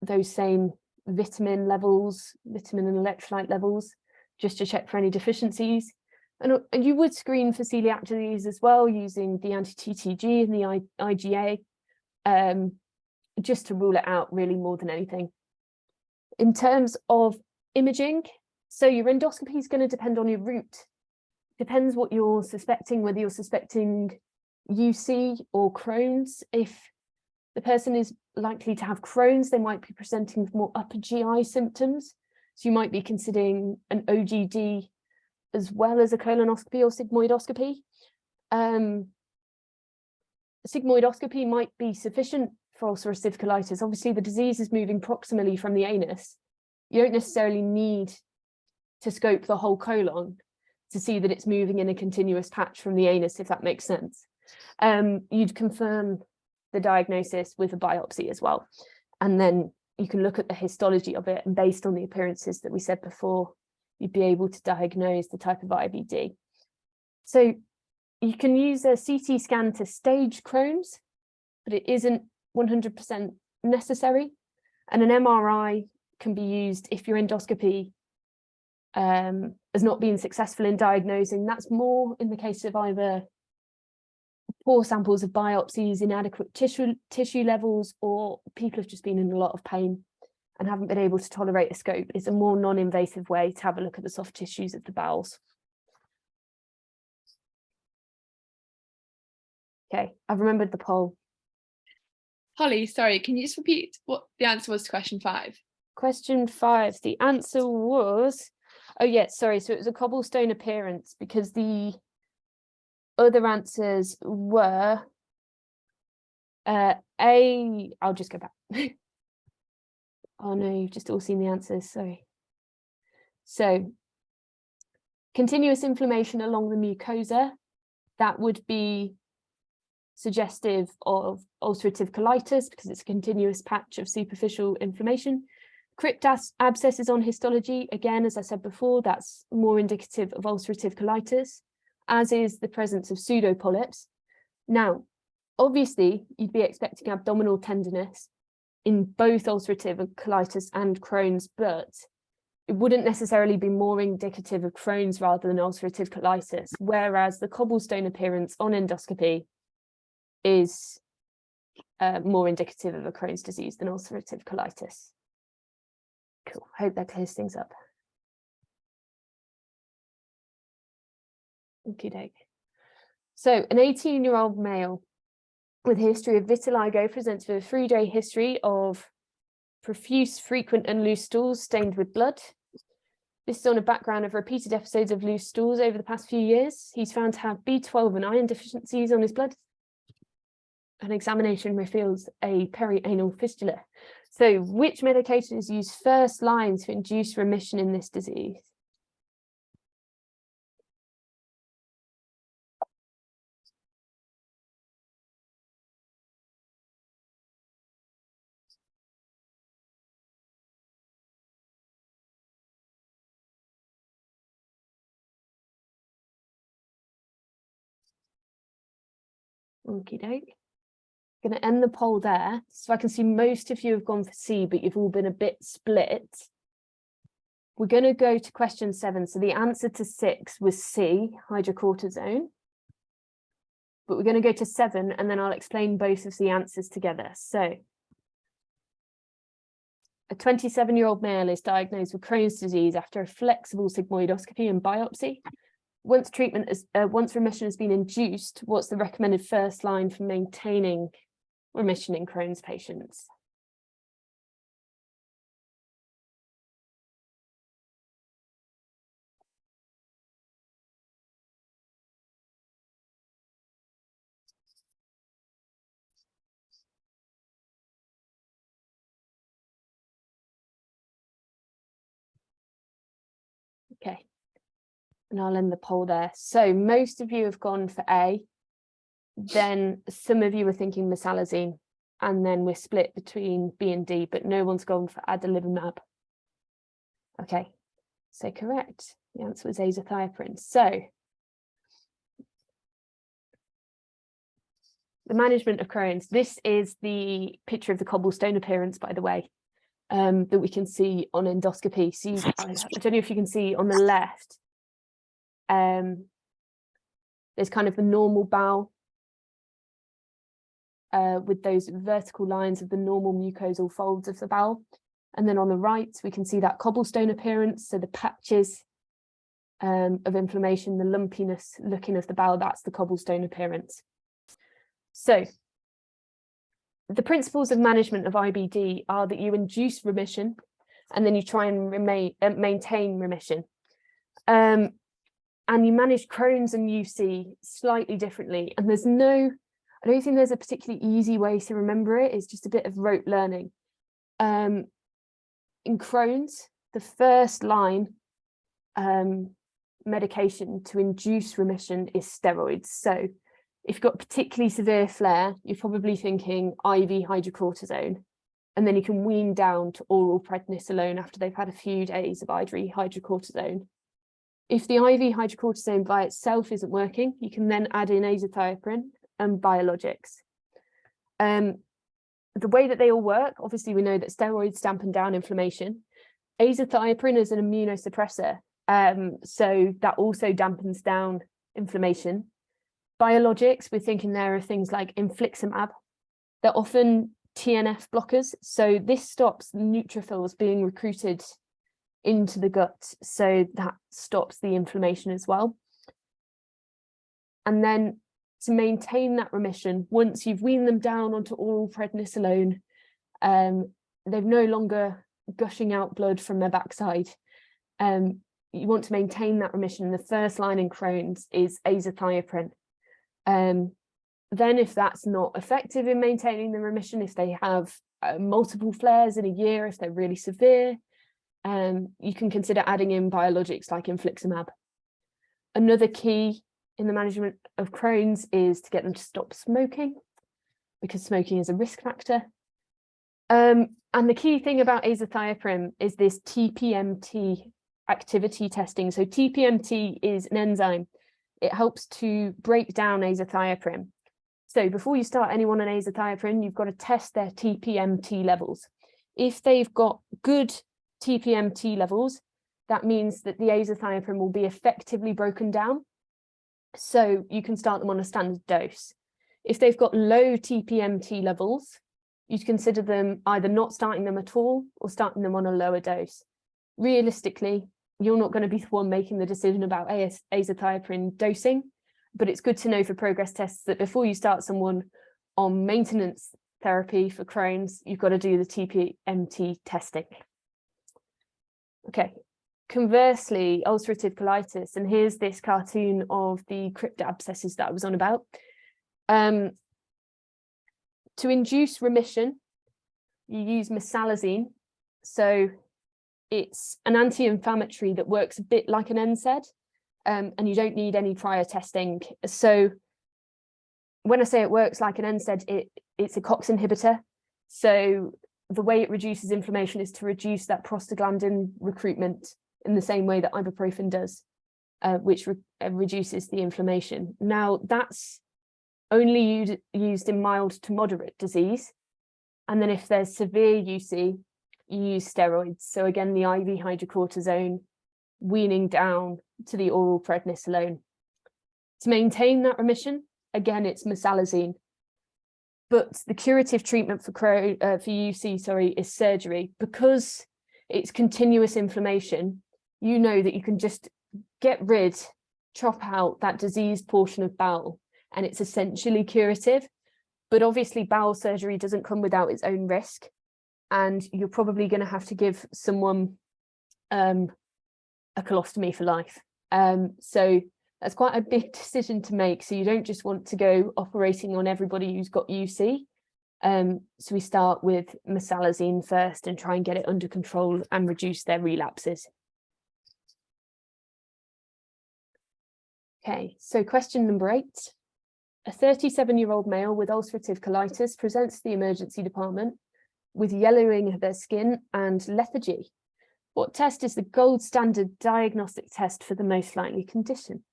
those same vitamin levels, vitamin and electrolyte levels, just to check for any deficiencies. And you would screen for celiac disease as well using the anti-TTG and the IgA, just to rule it out really more than anything. In terms of imaging, so your endoscopy is going to depend on your route. Depends what you're suspecting, whether you're suspecting UC or Crohn's. If the person is likely to have Crohn's, they might be presenting with more upper GI symptoms. So you might be considering an OGD as well as a colonoscopy or sigmoidoscopy. Sigmoidoscopy might be sufficient for ulcerative colitis. Obviously, the disease is moving proximally from the anus. You don't necessarily need to scope the whole colon to see that it's moving in a continuous patch from the anus, if that makes sense. You'd confirm the diagnosis with a biopsy as well. And then you can look at the histology of it, and based on the appearances that we said before, you'd be able to diagnose the type of IBD. So you can use a CT scan to stage Crohn's, but it isn't 100% necessary. And an MRI can be used if your endoscopy has not been successful in diagnosing. That's more in the case of either poor samples of biopsies, inadequate tissue levels, or people have just been in a lot of pain and haven't been able to tolerate a scope. It's a more non-invasive way to have a look at the soft tissues of the bowels. Okay, I've remembered the poll. Holly, sorry, can you just repeat what the answer was to question 5? Question 5, the answer was, oh yeah, sorry, so it was a cobblestone appearance, because the other answers were I'll just go back. Oh no, you've just all seen the answers, sorry. So, continuous inflammation along the mucosa, that would be suggestive of ulcerative colitis because it's a continuous patch of superficial inflammation. Crypt abscesses on histology, again, as I said before, that's more indicative of ulcerative colitis, as is the presence of pseudopolyps. Now, obviously, you'd be expecting abdominal tenderness in both ulcerative colitis and Crohn's, but it wouldn't necessarily be more indicative of Crohn's rather than ulcerative colitis, whereas the cobblestone appearance on endoscopy is more indicative of a Crohn's disease than ulcerative colitis. Cool, hope that clears things up. Okie doke. So an 18-year-old male with a history of vitiligo presents with a 3-day history of profuse, frequent and loose stools stained with blood. This is on a background of repeated episodes of loose stools over the past few years. He's found to have B12 and iron deficiencies on his blood. An examination reveals a perianal fistula. So which medication is used first line to induce remission in this disease? Okie doke. Going to end the poll there. So I can see most of you have gone for C, but you've all been a bit split. We're going to go to question 7. So the answer to 6 was C, hydrocortisone. But we're going to go to 7 and then I'll explain both of the answers together. So a 27-year-old male is diagnosed with Crohn's disease after a flexible sigmoidoscopy and biopsy. Once remission has been induced, what's the recommended first line for maintaining remission in Crohn's patients? Okay, and I'll end the poll there. So most of you have gone for A, then some of you are thinking mesalazine, and then we're split between B and D, but no one's gone for adalimumab. Okay, so correct. The answer was azathioprine. So the management of Crohn's. This is the picture of the cobblestone appearance, by the way, that we can see on endoscopy. So I don't know if you can see on the left, there's kind of the normal bowel with those vertical lines of the normal mucosal folds of the bowel. And then on the right, we can see that cobblestone appearance. So the patches of inflammation, the lumpiness looking of the bowel, that's the cobblestone appearance. So the principles of management of IBD are that you induce remission and then you try and maintain remission. And you manage Crohn's and UC slightly differently. And I don't think there's a particularly easy way to remember it. It's just a bit of rote learning. In Crohn's, the first line medication to induce remission is steroids. So if you've got particularly severe flare, you're probably thinking IV hydrocortisone, and then you can wean down to oral prednisolone after they've had a few days of IV hydrocortisone. If the IV hydrocortisone by itself isn't working, you can then add in azathioprine and biologics. The way that they all work, obviously we know that steroids dampen down inflammation. Azathioprine is an immunosuppressor, so that also dampens down inflammation. Biologics, we're thinking there are things like infliximab. They're often TNF blockers, so this stops neutrophils being recruited into the gut, so that stops the inflammation as well. And then to maintain that remission, once you've weaned them down onto oral prednisolone, they're no longer gushing out blood from their backside. You want to maintain that remission. The first line in Crohn's is azathioprine. Then if that's not effective in maintaining the remission, if they have multiple flares in a year, if they're really severe, you can consider adding in biologics like infliximab. Another key in the management of Crohn's is to get them to stop smoking, because smoking is a risk factor. And the key thing about azathioprine is this TPMT activity testing. So TPMT is an enzyme. It helps to break down azathioprine. So before you start anyone on azathioprine, you've got to test their TPMT levels. If they've got good TPMT levels, that means that the azathioprine will be effectively broken down. So you can start them on a standard dose. If they've got low TPMT levels, you'd consider them either not starting them at all or starting them on a lower dose. Realistically, you're not going to be the one making the decision about azathioprine dosing, but it's good to know for progress tests that before you start someone on maintenance therapy for Crohn's, you've got to do the TPMT testing. Okay, conversely, ulcerative colitis, and here's this cartoon of the crypt abscesses that I was on about. To induce remission, you use mesalazine. So it's an anti-inflammatory that works a bit like an NSAID, and you don't need any prior testing. So when I say it works like an NSAID, it's a COX inhibitor. So the way it reduces inflammation is to reduce that prostaglandin recruitment in the same way that ibuprofen does, which reduces the inflammation. Now, that's only used in mild to moderate disease. And then if there's severe UC, you use steroids. So again, the IV hydrocortisone, weaning down to the oral prednisolone. To maintain that remission, again, it's mesalazine. But the curative treatment for UC, is surgery. Because it's continuous inflammation, you know that you can just chop out that diseased portion of bowel, and it's essentially curative. But obviously bowel surgery doesn't come without its own risk, and you're probably going to have to give someone a colostomy for life. So that's quite a big decision to make. So you don't just want to go operating on everybody who's got UC. So we start with mesalazine first and try and get it under control and reduce their relapses. Okay, so question number 8. A 37-year-old male with ulcerative colitis presents to the emergency department with yellowing of their skin and lethargy. What test is the gold standard diagnostic test for the most likely condition?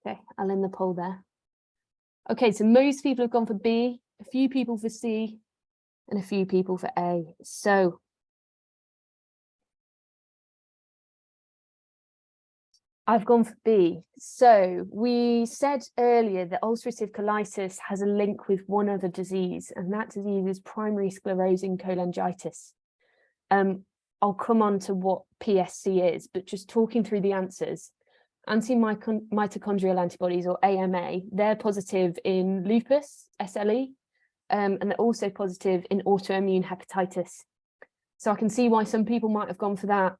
Okay, I'll end the poll there. Okay, so most people have gone for B, a few people for C, and a few people for A. So I've gone for B. So we said earlier that ulcerative colitis has a link with one other disease, and that disease is primary sclerosing cholangitis. I'll come on to what PSC is, but just talking through the answers. Anti-mitochondrial antibodies, or AMA, they're positive in lupus, SLE, and they're also positive in autoimmune hepatitis. So I can see why some people might have gone for that.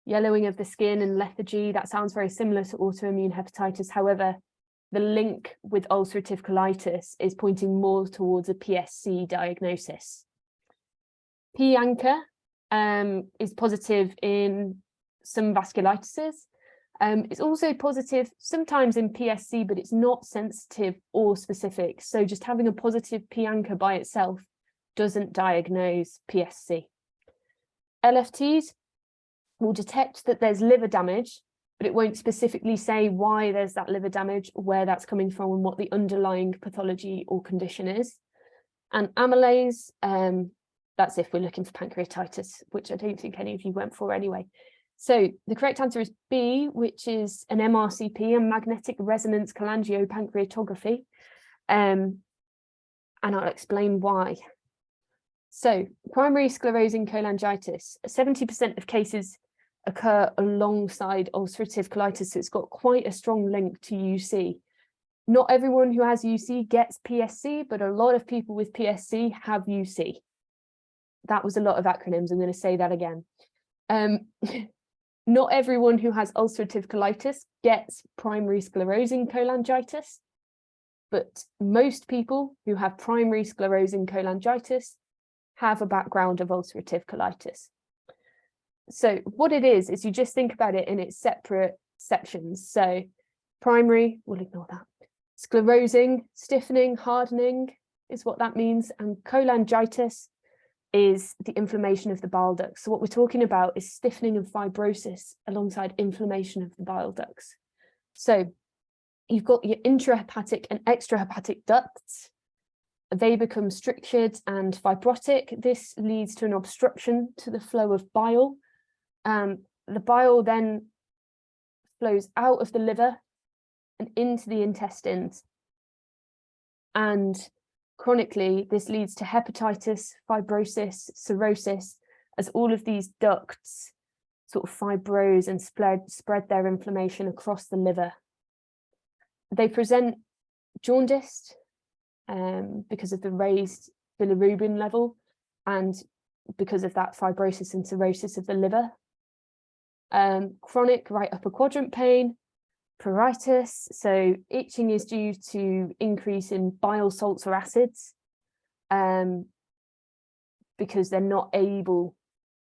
Yellowing of the skin and lethargy, that sounds very similar to autoimmune hepatitis. However, the link with ulcerative colitis is pointing more towards a PSC diagnosis. P-ANCA is positive in some vasculitises. It's also positive sometimes in PSC, but it's not sensitive or specific. So just having a positive P-ANCA by itself doesn't diagnose PSC. LFTs will detect that there's liver damage, but it won't specifically say why there's that liver damage, where that's coming from, and what the underlying pathology or condition is. And amylase, that's if we're looking for pancreatitis, which I don't think any of you went for anyway. So the correct answer is B, which is an MRCP, a magnetic resonance cholangiopancreatography. And I'll explain why. So primary sclerosing cholangitis, 70% of cases occur alongside ulcerative colitis. So it's got quite a strong link to UC. Not everyone who has UC gets PSC, but a lot of people with PSC have UC. That was a lot of acronyms. I'm going to say that again. Not everyone who has ulcerative colitis gets primary sclerosing cholangitis, but most people who have primary sclerosing cholangitis have a background of ulcerative colitis. So what it is you just think about it in its separate sections. So Primary, we'll ignore that. Sclerosing, stiffening, hardening is what that means. And cholangitis is the inflammation of the bile ducts. So what we're talking about is stiffening and fibrosis alongside inflammation of the bile ducts. So you've got your intrahepatic and extrahepatic ducts. They become strictured and fibrotic. This leads to an obstruction to the flow of bile. The bile then flows out of the liver and into the intestines. And chronically, this leads to hepatitis, fibrosis, cirrhosis, as all of these ducts sort of fibrose and spread their inflammation across the liver. They present jaundiced because of the raised bilirubin level and because of that fibrosis and cirrhosis of the liver. Chronic right upper quadrant pain, pruritus, so itching is due to increase in bile salts or acids because they're not able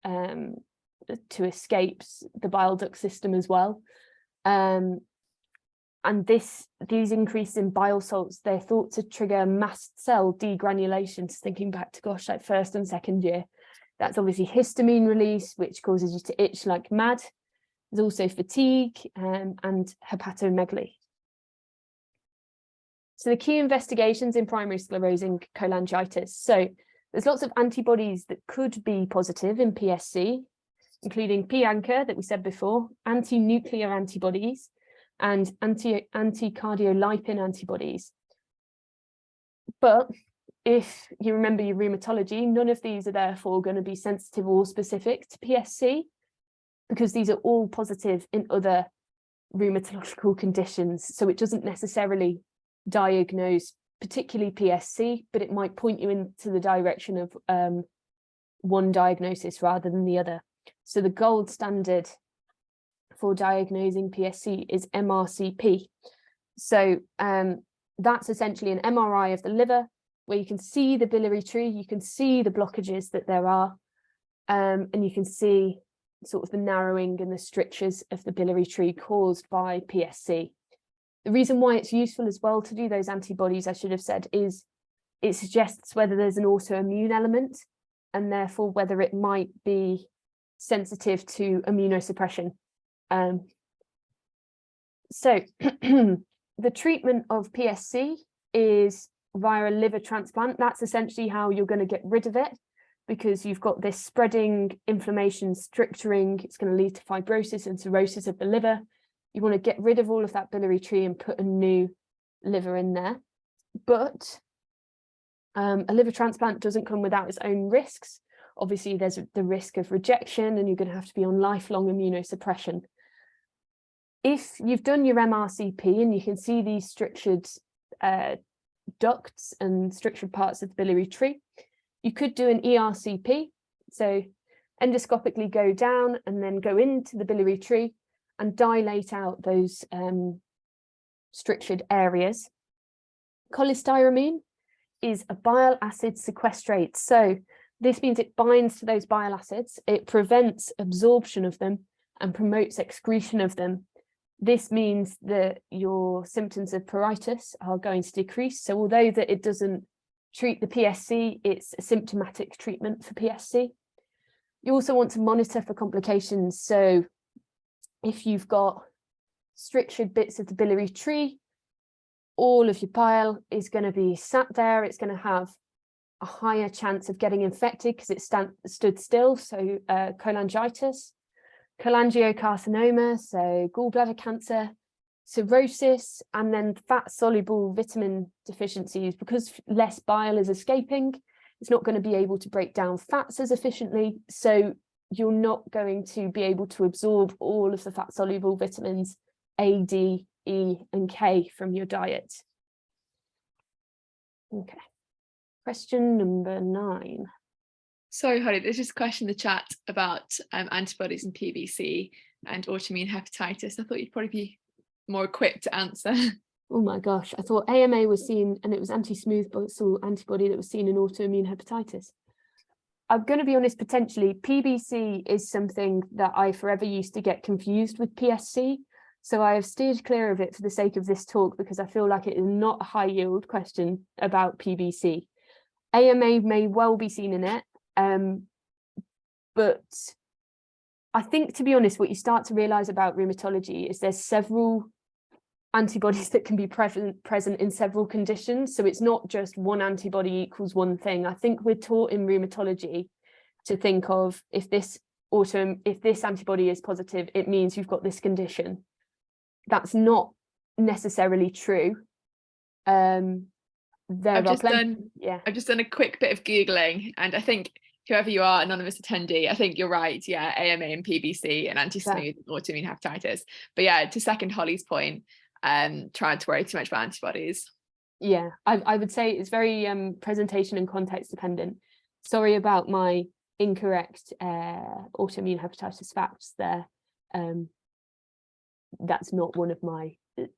to escape the bile duct system as well. And these increases in bile salts, they're thought to trigger mast cell degranulation. So thinking back to, gosh, like first and second year, that's obviously histamine release, which causes you to itch like mad. There's also fatigue and hepatomegaly. So the key investigations in primary sclerosing cholangitis. So there's lots of antibodies that could be positive in PSC, including P-ANCA that we said before, anti-nuclear antibodies, and anti-cardiolipin antibodies. But if you remember your rheumatology, none of these are therefore going to be sensitive or specific to PSC, because these are all positive in other rheumatological conditions. So it doesn't necessarily diagnose particularly PSC, but it might point you into the direction of one diagnosis rather than the other. So the gold standard for diagnosing PSC is MRCP. So that's essentially an MRI of the liver where you can see the biliary tree, you can see the blockages that there are, and you can see sort of the narrowing and the strictures of the biliary tree caused by PSC. The reason why it's useful as well to do those antibodies, I should have said, is it suggests whether there's an autoimmune element and therefore whether it might be sensitive to immunosuppression. So the treatment of PSC is via a liver transplant. That's essentially how you're going to get rid of it, because you've got this spreading inflammation, stricturing. It's going to lead to fibrosis and cirrhosis of the liver. You want to get rid of all of that biliary tree and put a new liver in there. But a liver transplant doesn't come without its own risks. Obviously, there's the risk of rejection, and you're going to have to be on lifelong immunosuppression. If you've done your MRCP and you can see these strictured ducts and strictured parts of the biliary tree, you could do an ERCP, so endoscopically go down and then go into the biliary tree and dilate out those strictured areas. Cholestyramine is a bile acid sequestrate. So this means it binds to those bile acids, it prevents absorption of them and promotes excretion of them. This means that your symptoms of pruritus are going to decrease. So although that it doesn't treat the PSC, it's a symptomatic treatment for PSC. You also want to monitor for complications. So if you've got strictured bits of the biliary tree, all of your bile is going to be sat there. It's going to have a higher chance of getting infected because it stood still. So cholangitis, cholangiocarcinoma, so gallbladder cancer, cirrhosis, and then fat-soluble vitamin deficiencies. Because less bile is escaping, it's not going to be able to break down fats as efficiently, so you're not going to be able to absorb all of the fat-soluble vitamins A, D, E, and K from your diet. Okay, question number 9. Sorry, Holly, there's just a question in the chat about antibodies and PBC and autoimmune hepatitis. I thought you'd probably be more equipped to answer. Oh my gosh, I thought AMA was seen, and it was anti-smooth muscle antibody that was seen in autoimmune hepatitis. I'm going to be honest, potentially PBC is something that I forever used to get confused with PSC. So I have steered clear of it for the sake of this talk, because I feel like it is not a high yield question about PBC. AMA may well be seen in it, but I think, to be honest, what you start to realize about rheumatology is there's several antibodies that can be present in several conditions. So it's not just one antibody equals one thing. I think we're taught in rheumatology to think of, if this antibody is positive, it means you've got this condition. That's not necessarily true. I've just done a quick bit of Googling, and I think whoever you are, anonymous attendee, I think you're right. Yeah, AMA and PBC and anti-smooth autoimmune hepatitis. But yeah, to second Holly's point, trying to worry too much about antibodies. Yeah, I would say it's very presentation and context dependent. Sorry about my incorrect autoimmune hepatitis facts there. That's not one of my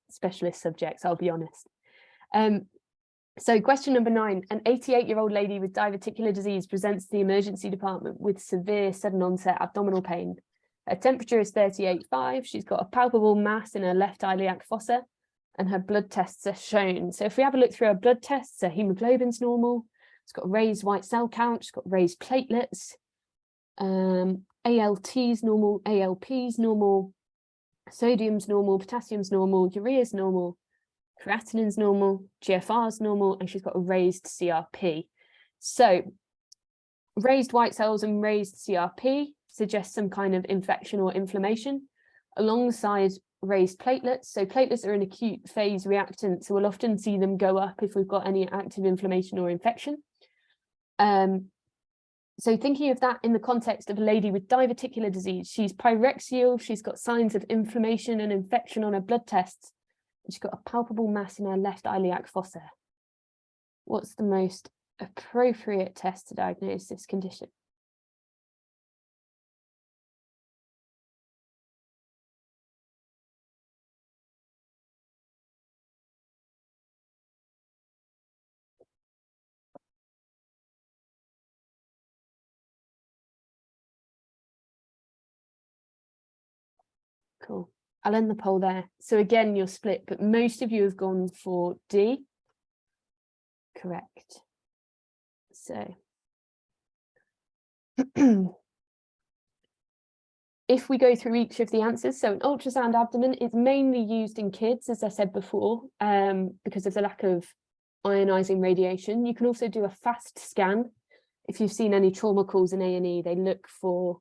specialist subjects, I'll be honest. So question number 9, an 88-year-old lady with diverticular disease presents to the emergency department with severe sudden onset abdominal pain. Her temperature is 38.5. She's got a palpable mass in her left iliac fossa, and her blood tests are shown. So if we have a look through her blood tests, her hemoglobin's normal. It's got a raised white cell count. She's got raised platelets. ALT's normal, ALP's normal, sodium's normal, potassium's normal, urea's normal, creatinine's normal, GFR's normal, and she's got a raised CRP. So raised white cells and raised CRP suggest some kind of infection or inflammation, alongside raised platelets. So platelets are an acute phase reactant, so we'll often see them go up if we've got any active inflammation or infection. So thinking of that in the context of a lady with diverticular disease, she's pyrexial, she's got signs of inflammation and infection on her blood tests, and she's got a palpable mass in her left iliac fossa. What's the most appropriate test to diagnose this condition? Cool. I'll end the poll there. So again, you're split, but most of you have gone for D. Correct. So if we go through each of the answers, so an ultrasound abdomen is mainly used in kids, as I said before, because of the lack of ionizing radiation. You can also do a fast scan. If you've seen any trauma calls in A&E, they look for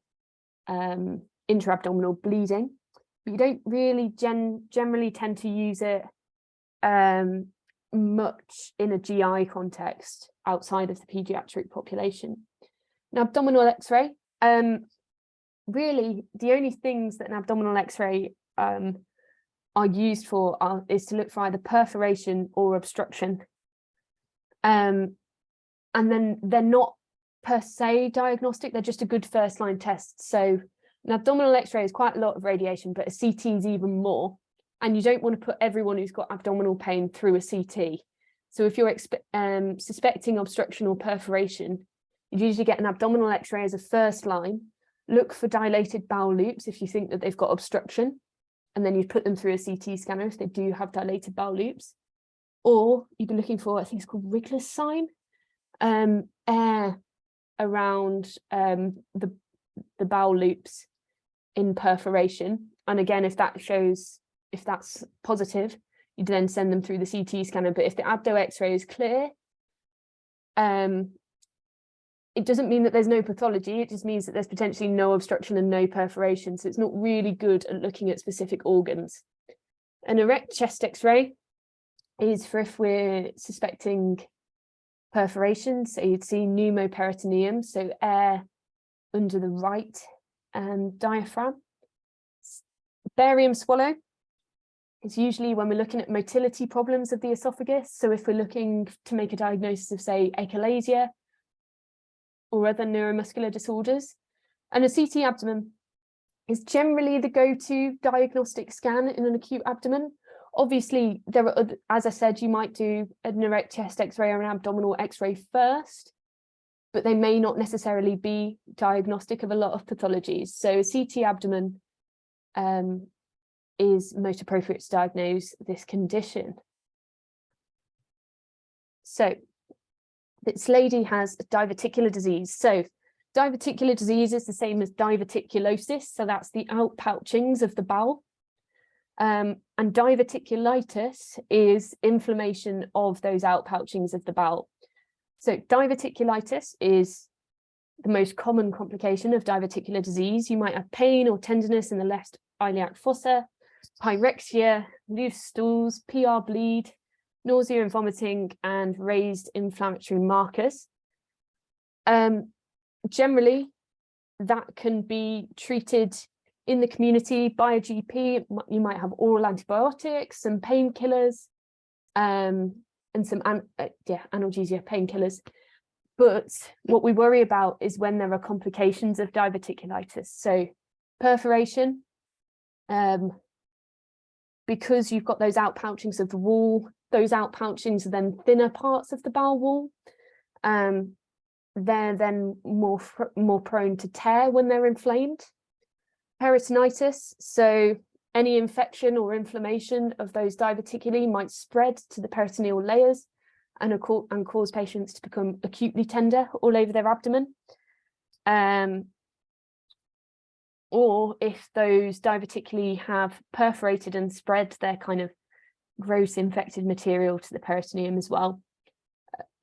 intra-abdominal bleeding. But you don't really generally tend to use it much in a GI context outside of the pediatric population. An abdominal X-ray, really the only things that an abdominal X-ray are used for is to look for either perforation or obstruction. And then they're not per se diagnostic, they're just a good first line test. So an abdominal X-ray is quite a lot of radiation, but a CT is even more. And you don't want to put everyone who's got abdominal pain through a CT. So if you're suspecting obstruction or perforation, you'd usually get an abdominal X-ray as a first line, look for dilated bowel loops if you think that they've got obstruction, and then you'd put them through a CT scanner if they do have dilated bowel loops. Or you'd be looking for, I think it's called Wrigley's sign, air around the bowel loops in perforation. And again, if that's positive, you then send them through the CT scanner. But if the abdo X-ray is clear, it doesn't mean that there's no pathology, it just means that there's potentially no obstruction and no perforation. So it's not really good at looking at specific organs. An erect chest X-ray is for if we're suspecting perforation. So you'd see pneumoperitoneum, so air under the right diaphragm. Barium swallow is usually when we're looking at motility problems of the esophagus. So if we're looking to make a diagnosis of, say, achalasia or other neuromuscular disorders. And a CT abdomen is generally the go-to diagnostic scan in an acute abdomen. Obviously, there are other, as I said, you might do an erect chest X-ray or an abdominal X-ray first, but they may not necessarily be diagnostic of a lot of pathologies. So a CT abdomen is most appropriate to diagnose this condition. So this lady has diverticular disease. So diverticular disease is the same as diverticulosis. So that's the outpouchings of the bowel. And diverticulitis is inflammation of those outpouchings of the bowel. So diverticulitis is the most common complication of diverticular disease. You might have pain or tenderness in the left iliac fossa, pyrexia, loose stools, PR bleed, nausea and vomiting, and raised inflammatory markers. Generally, that can be treated in the community by a GP. You might have oral antibiotics, some painkillers, and some analgesia painkillers. But what we worry about is when there are complications of diverticulitis. So perforation, because you've got those outpouchings of the wall, those outpouchings are then thinner parts of the bowel wall. They're then more prone to tear when they're inflamed. Peritonitis, so any infection or inflammation of those diverticulae might spread to the peritoneal layers and cause patients to become acutely tender all over their abdomen. Or if those diverticulae have perforated and spread their kind of gross infected material to the peritoneum as well.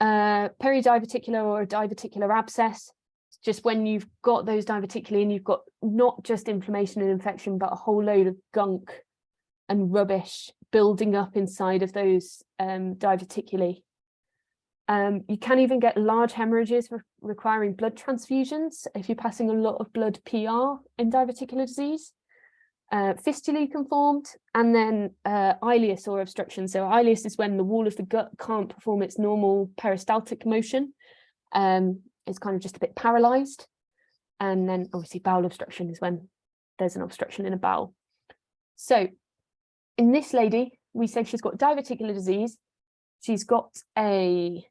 Peridiverticular or a diverticular abscess, just when you've got those diverticulae and you've got not just inflammation and infection, but a whole load of gunk and rubbish building up inside of those diverticulae. You can even get large hemorrhages requiring blood transfusions if you're passing a lot of blood PR in diverticular disease. Fistulae can form, and then ileus or obstruction. So ileus is when the wall of the gut can't perform its normal peristaltic motion. It's kind of just a bit paralyzed. And then obviously bowel obstruction is when there's an obstruction in a bowel. So in this lady, we said she's got diverticular disease. She's got a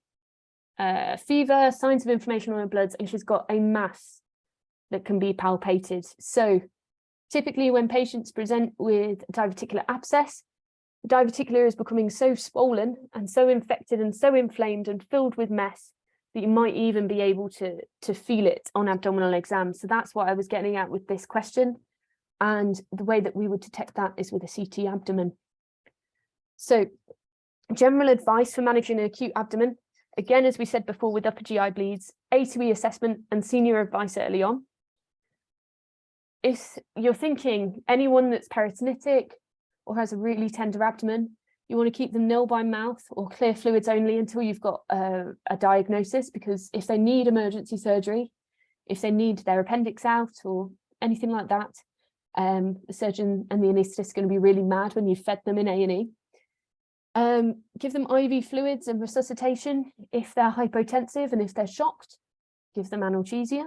fever, signs of inflammation on her bloods, and she's got a mass that can be palpated. So typically when patients present with diverticular abscess, the diverticular is becoming so swollen and so infected and so inflamed and filled with mess that you might even be able to feel it on abdominal exam. So that's what I was getting at with this question. And the way that we would detect that is with a CT abdomen. So general advice for managing an acute abdomen, again, as we said before with upper GI bleeds, A to E assessment and senior advice early on. If you're thinking anyone that's peritonitic or has a really tender abdomen, you want to keep them nil by mouth or clear fluids only until you've got a diagnosis, because if they need emergency surgery, if they need their appendix out or anything like that, the surgeon and the anaesthetist are going to be really mad when you've fed them in A&E. Give them IV fluids and resuscitation if they're hypotensive, and if they're shocked, give them analgesia.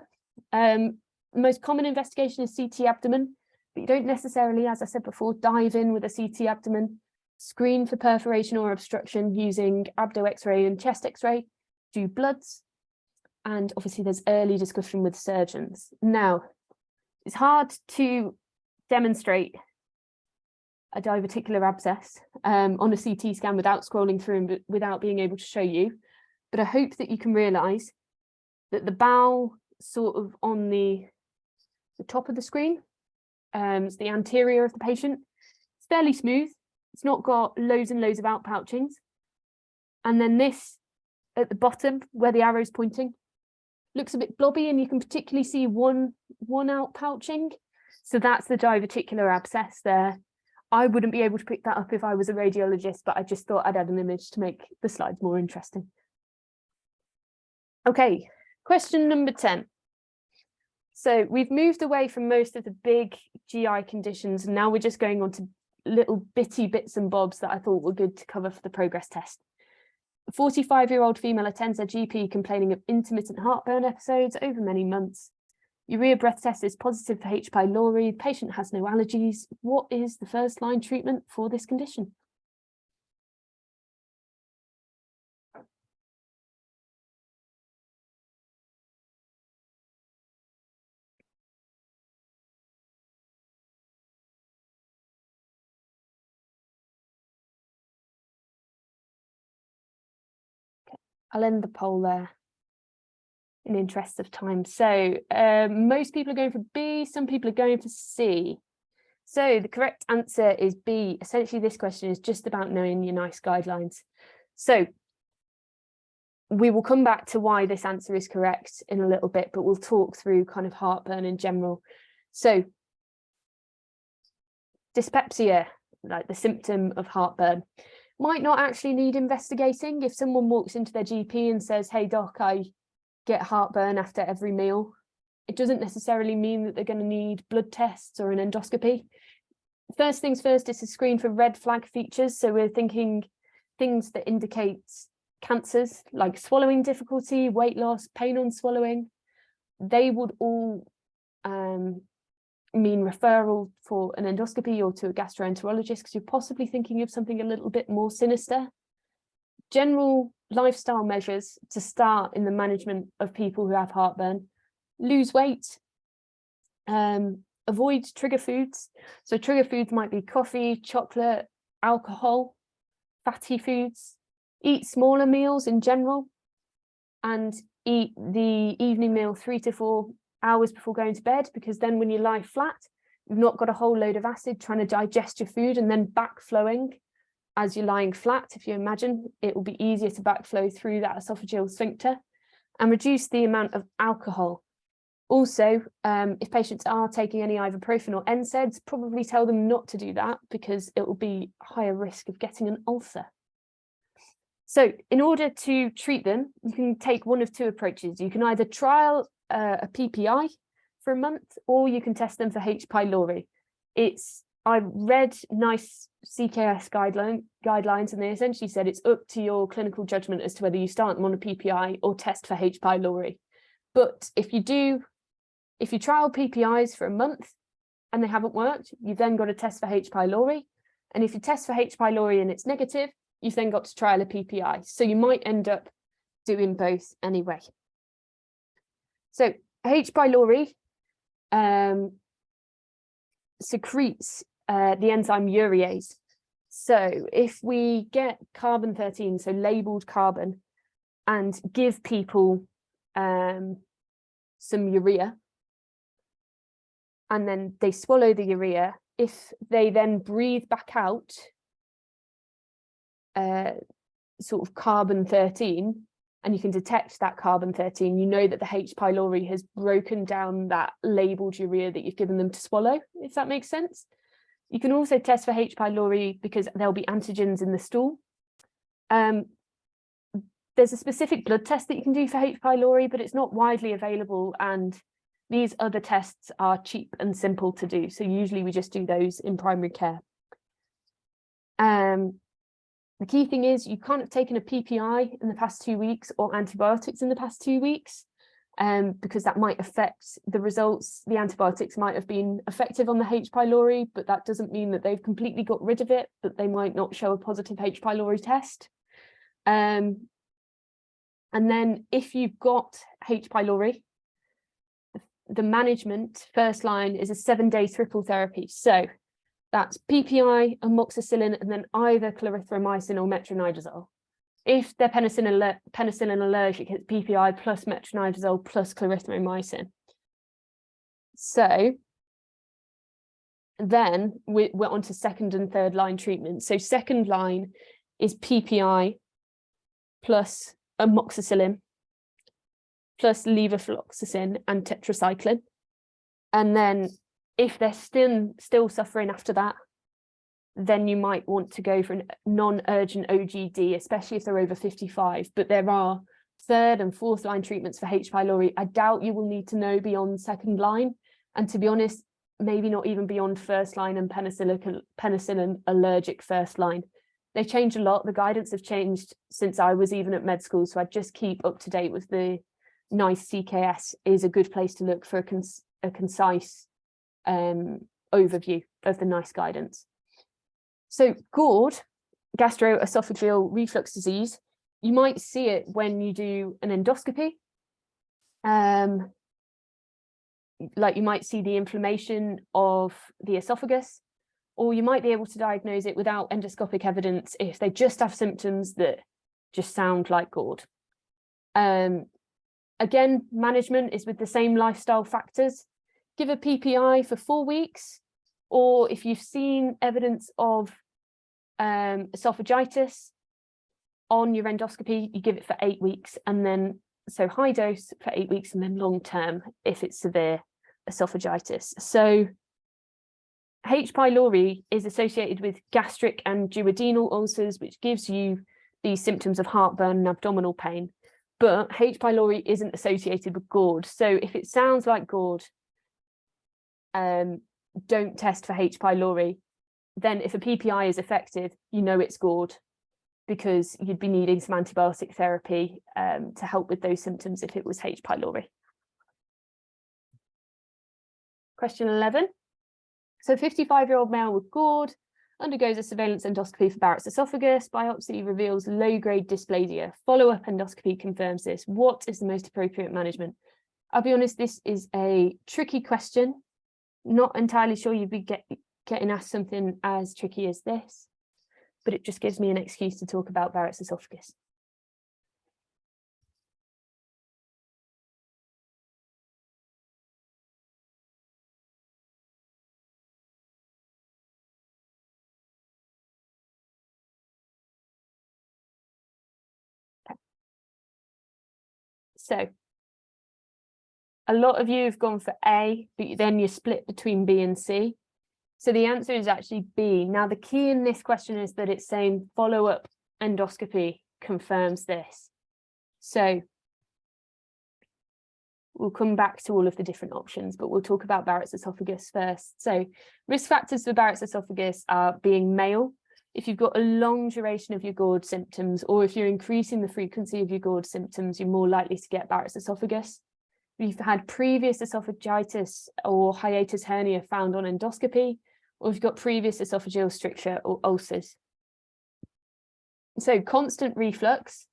The most common investigation is CT abdomen, but you don't necessarily, as I said before, dive in with a CT abdomen. Screen for perforation or obstruction using abdo X-ray and chest X-ray, do bloods, and obviously there's early discussion with surgeons. Now, it's hard to demonstrate a diverticular abscess on a CT scan without scrolling through and without being able to show you, but I hope that you can realise that the bowel sort of on the top of the screen, it's the anterior of the patient, it's fairly smooth. It's not got loads and loads of outpouchings. And then this at the bottom where the arrow's pointing looks a bit blobby, and you can particularly see one outpouching. So that's the diverticular abscess there. I wouldn't be able to pick that up if I was a radiologist, but I just thought I'd add an image to make the slides more interesting. Okay, question number 10. So we've moved away from most of the big GI conditions, and now we're just going on to little bitty bits and bobs that I thought were good to cover for the progress test. A 45-year-old female attends her GP complaining of intermittent heartburn episodes over many months. Urea breath test is positive for H. pylori. Patient has no allergies. What is the first line treatment for this condition? I'll end the poll there in the interest of time. So most people are going for B, some people are going for C. So the correct answer is B. Essentially, this question is just about knowing your NICE guidelines. So we will come back to why this answer is correct in a little bit, but we'll talk through kind of heartburn in general. So dyspepsia, like the symptom of heartburn, might not actually need investigating. If someone walks into their GP and says, hey doc, I get heartburn after every meal, it doesn't necessarily mean that they're going to need blood tests or an endoscopy. First things first is to screen for red flag features. So we're thinking things that indicate cancers like swallowing difficulty, weight loss, pain on swallowing. They would all mean referral for an endoscopy or to a gastroenterologist, because you're possibly thinking of something a little bit more sinister. General lifestyle measures to start in the management of people who have heartburn: lose weight, avoid trigger foods. So trigger foods might be coffee, chocolate, alcohol, fatty foods. Eat smaller meals in general, and eat the evening meal 3 to 4 hours before going to bed, because then when you lie flat, you've not got a whole load of acid trying to digest your food and then backflowing as you're lying flat. If you imagine, it will be easier to backflow through that esophageal sphincter. And reduce the amount of alcohol. Also, if patients are taking any ibuprofen or NSAIDs, probably tell them not to do that, because it will be higher risk of getting an ulcer. So in order to treat them, you can take one of two approaches. You can either trial a PPI for a month, or you can test them for H. pylori. I've read NICE CKS guidelines, and they essentially said it's up to your clinical judgment as to whether you start them on a PPI or test for H. pylori. But if you trial PPIs for a month and they haven't worked, you've then got to test for H. pylori. And if you test for H. pylori and it's negative, you've then got to trial a PPI. So you might end up doing both anyway. So H. pylori secretes the enzyme urease. So if we get carbon-13, so labeled carbon, and give people some urea, and then they swallow the urea, if they then breathe back out sort of carbon-13, and you can detect that carbon-13, you know that the H. pylori has broken down that labeled urea that you've given them to swallow, if that makes sense. You can also test for H. pylori because there'll be antigens in the stool. There's a specific blood test that you can do for H. pylori, but it's not widely available, and these other tests are cheap and simple to do. So usually we just do those in primary care. The key thing is you can't have taken a PPI in the past 2 weeks or antibiotics in the past 2 weeks, because that might affect the results. The antibiotics might have been effective on the H. pylori, but that doesn't mean that they've completely got rid of it, but they might not show a positive H. pylori test. And then if you've got H. pylori, the management first line is a 7-day triple therapy. So that's PPI, amoxicillin, and then either clarithromycin or metronidazole. If they're penicillin allergic, it's PPI plus metronidazole plus clarithromycin. So then we're on to second and third line treatment. So second line is PPI plus amoxicillin plus levofloxacin and tetracycline. And then if they're still suffering after that, then you might want to go for a non-urgent OGD, especially if they're over 55. But there are third and fourth line treatments for H. pylori. I doubt you will need to know beyond second line. And to be honest, maybe not even beyond first line and penicillin allergic first line. They changed a lot. The guidance have changed since I was even at med school. So I'd just keep up to date with the NICE CKS is a good place to look for a concise overview of the NICE guidance. So GORD, gastroesophageal reflux disease, you might see it when you do an endoscopy. Like you might see the inflammation of the esophagus, or you might be able to diagnose it without endoscopic evidence if they just have symptoms that just sound like GORD. Again, management is with the same lifestyle factors. Give a PPI for 4 weeks, or if you've seen evidence of esophagitis on your endoscopy, you give it for 8 weeks, and then so high dose for 8 weeks, and then long term if it's severe esophagitis. So H. pylori is associated with gastric and duodenal ulcers, which gives you these symptoms of heartburn and abdominal pain. But H. pylori isn't associated with GORD. So if it sounds like GORD, don't test for H. pylori. Then if a PPI is effective, you know it's GORD, because you'd be needing some antibiotic therapy to help with those symptoms if it was H. pylori. Question 11. So 55-year-old male with GORD undergoes a surveillance endoscopy for Barrett's esophagus. Biopsy reveals low-grade dysplasia. Follow-up endoscopy confirms this. What is the most appropriate management? I'll be honest, this is a tricky question. Not entirely sure you'd be getting asked something as tricky as this, but it just gives me an excuse to talk about Barrett's esophagus. Okay. So a lot of you have gone for A, but then you're split between B and C. So the answer is actually B. Now, the key in this question is that it's saying follow-up endoscopy confirms this. So we'll come back to all of the different options, but we'll talk about Barrett's esophagus first. So risk factors for Barrett's esophagus are being male. If you've got a long duration of your GORD symptoms, or if you're increasing the frequency of your GORD symptoms, you're more likely to get Barrett's esophagus. If you've had previous esophagitis or hiatus hernia found on endoscopy, or if you've got previous esophageal stricture or ulcers. So constant reflux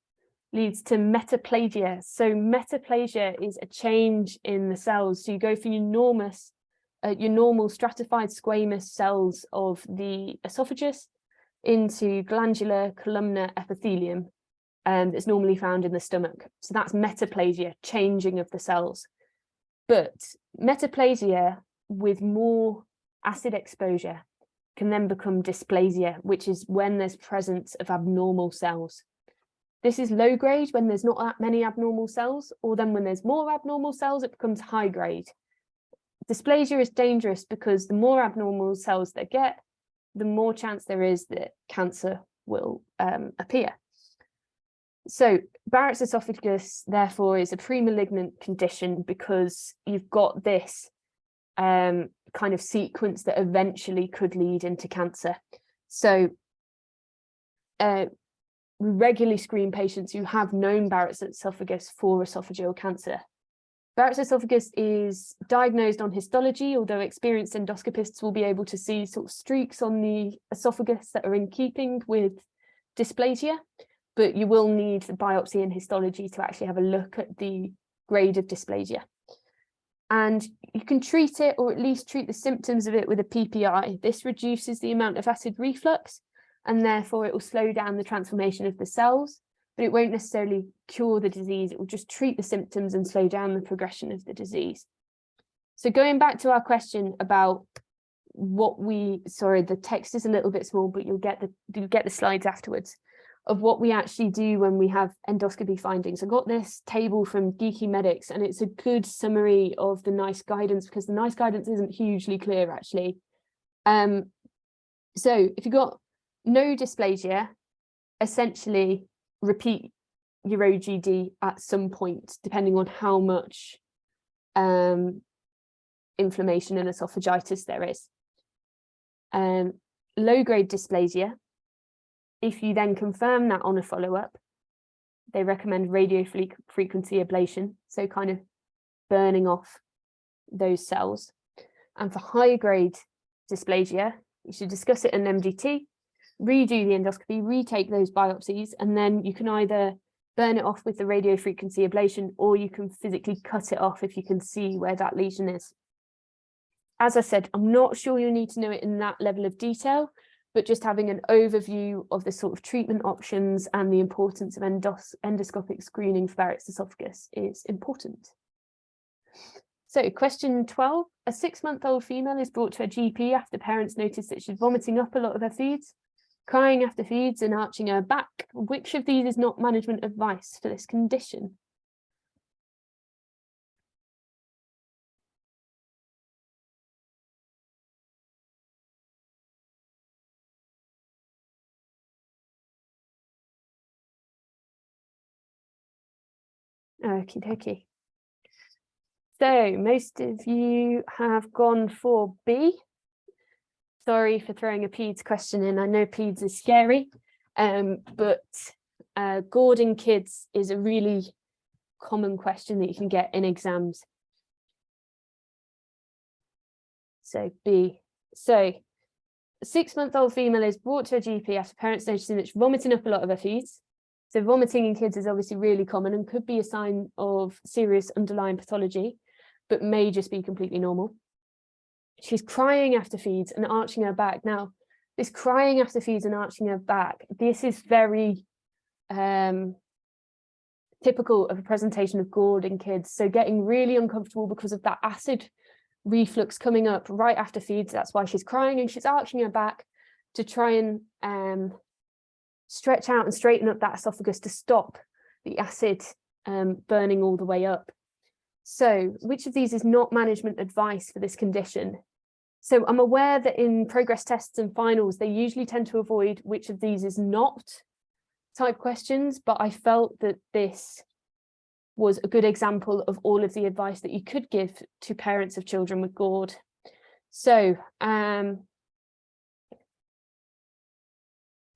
leads to metaplasia. So metaplasia is a change in the cells. So you go from your normal stratified squamous cells of the esophagus into glandular columnar epithelium that's normally found in the stomach. So that's metaplasia, changing of the cells. But metaplasia with more acid exposure can then become dysplasia, which is when there's presence of abnormal cells. This is low grade when there's not that many abnormal cells, or then when there's more abnormal cells, it becomes high grade. Dysplasia is dangerous because the more abnormal cells they get, the more chance there is that cancer will appear. So Barrett's esophagus, therefore, is a pre-malignant condition because you've got this kind of sequence that eventually could lead into cancer. So we regularly screen patients who have known Barrett's esophagus for esophageal cancer. Barrett's esophagus is diagnosed on histology, although experienced endoscopists will be able to see sort of streaks on the esophagus that are in keeping with dysplasia, but you will need the biopsy and histology to actually have a look at the grade of dysplasia. And you can treat it, or at least treat the symptoms of it, with a PPI. This reduces the amount of acid reflux, and therefore it will slow down the transformation of the cells, but it won't necessarily cure the disease. It will just treat the symptoms and slow down the progression of the disease. So going back to our question about the text is a little bit small, but you'll get the slides afterwards, of what we actually do when we have endoscopy findings. I got this table from Geeky Medics, and it's a good summary of the NICE guidance, because the NICE guidance isn't hugely clear, actually. So if you've got no dysplasia, essentially repeat your OGD at some point, depending on how much inflammation and esophagitis there is. Low-grade dysplasia, if you then confirm that on a follow-up, they recommend radiofrequency ablation, so kind of burning off those cells. And for high-grade dysplasia, you should discuss it in MDT, redo the endoscopy, retake those biopsies, and then you can either burn it off with the radiofrequency ablation, or you can physically cut it off if you can see where that lesion is. As I said, I'm not sure you need to know it in that level of detail, but just having an overview of the sort of treatment options and the importance of endoscopic screening for Barrett's esophagus is important. So question 12, a 6-month-old female is brought to her GP after parents notice that she's vomiting up a lot of her feeds, crying after feeds and arching her back. Which of these is not management advice for this condition? Okie dokie. So most of you have gone for B. Sorry for throwing a PEDS question in. I know PEDS is scary, but GORD in kids is a really common question that you can get in exams. So B. So a 6-month-old female is brought to a GP after parents noticing that she's vomiting up a lot of her feeds. So vomiting in kids is obviously really common and could be a sign of serious underlying pathology, but may just be completely normal. She's crying after feeds and arching her back. Now, this crying after feeds and arching her back, this is very typical of a presentation of GORD in kids. So getting really uncomfortable because of that acid reflux coming up right after feeds. That's why she's crying and she's arching her back to try and stretch out and straighten up that esophagus to stop the acid burning all the way up. So which of these is not management advice for this condition? So I'm aware that in progress tests and finals, they usually tend to avoid which of these is not type questions, but I felt that this was a good example of all of the advice that you could give to parents of children with GORD. So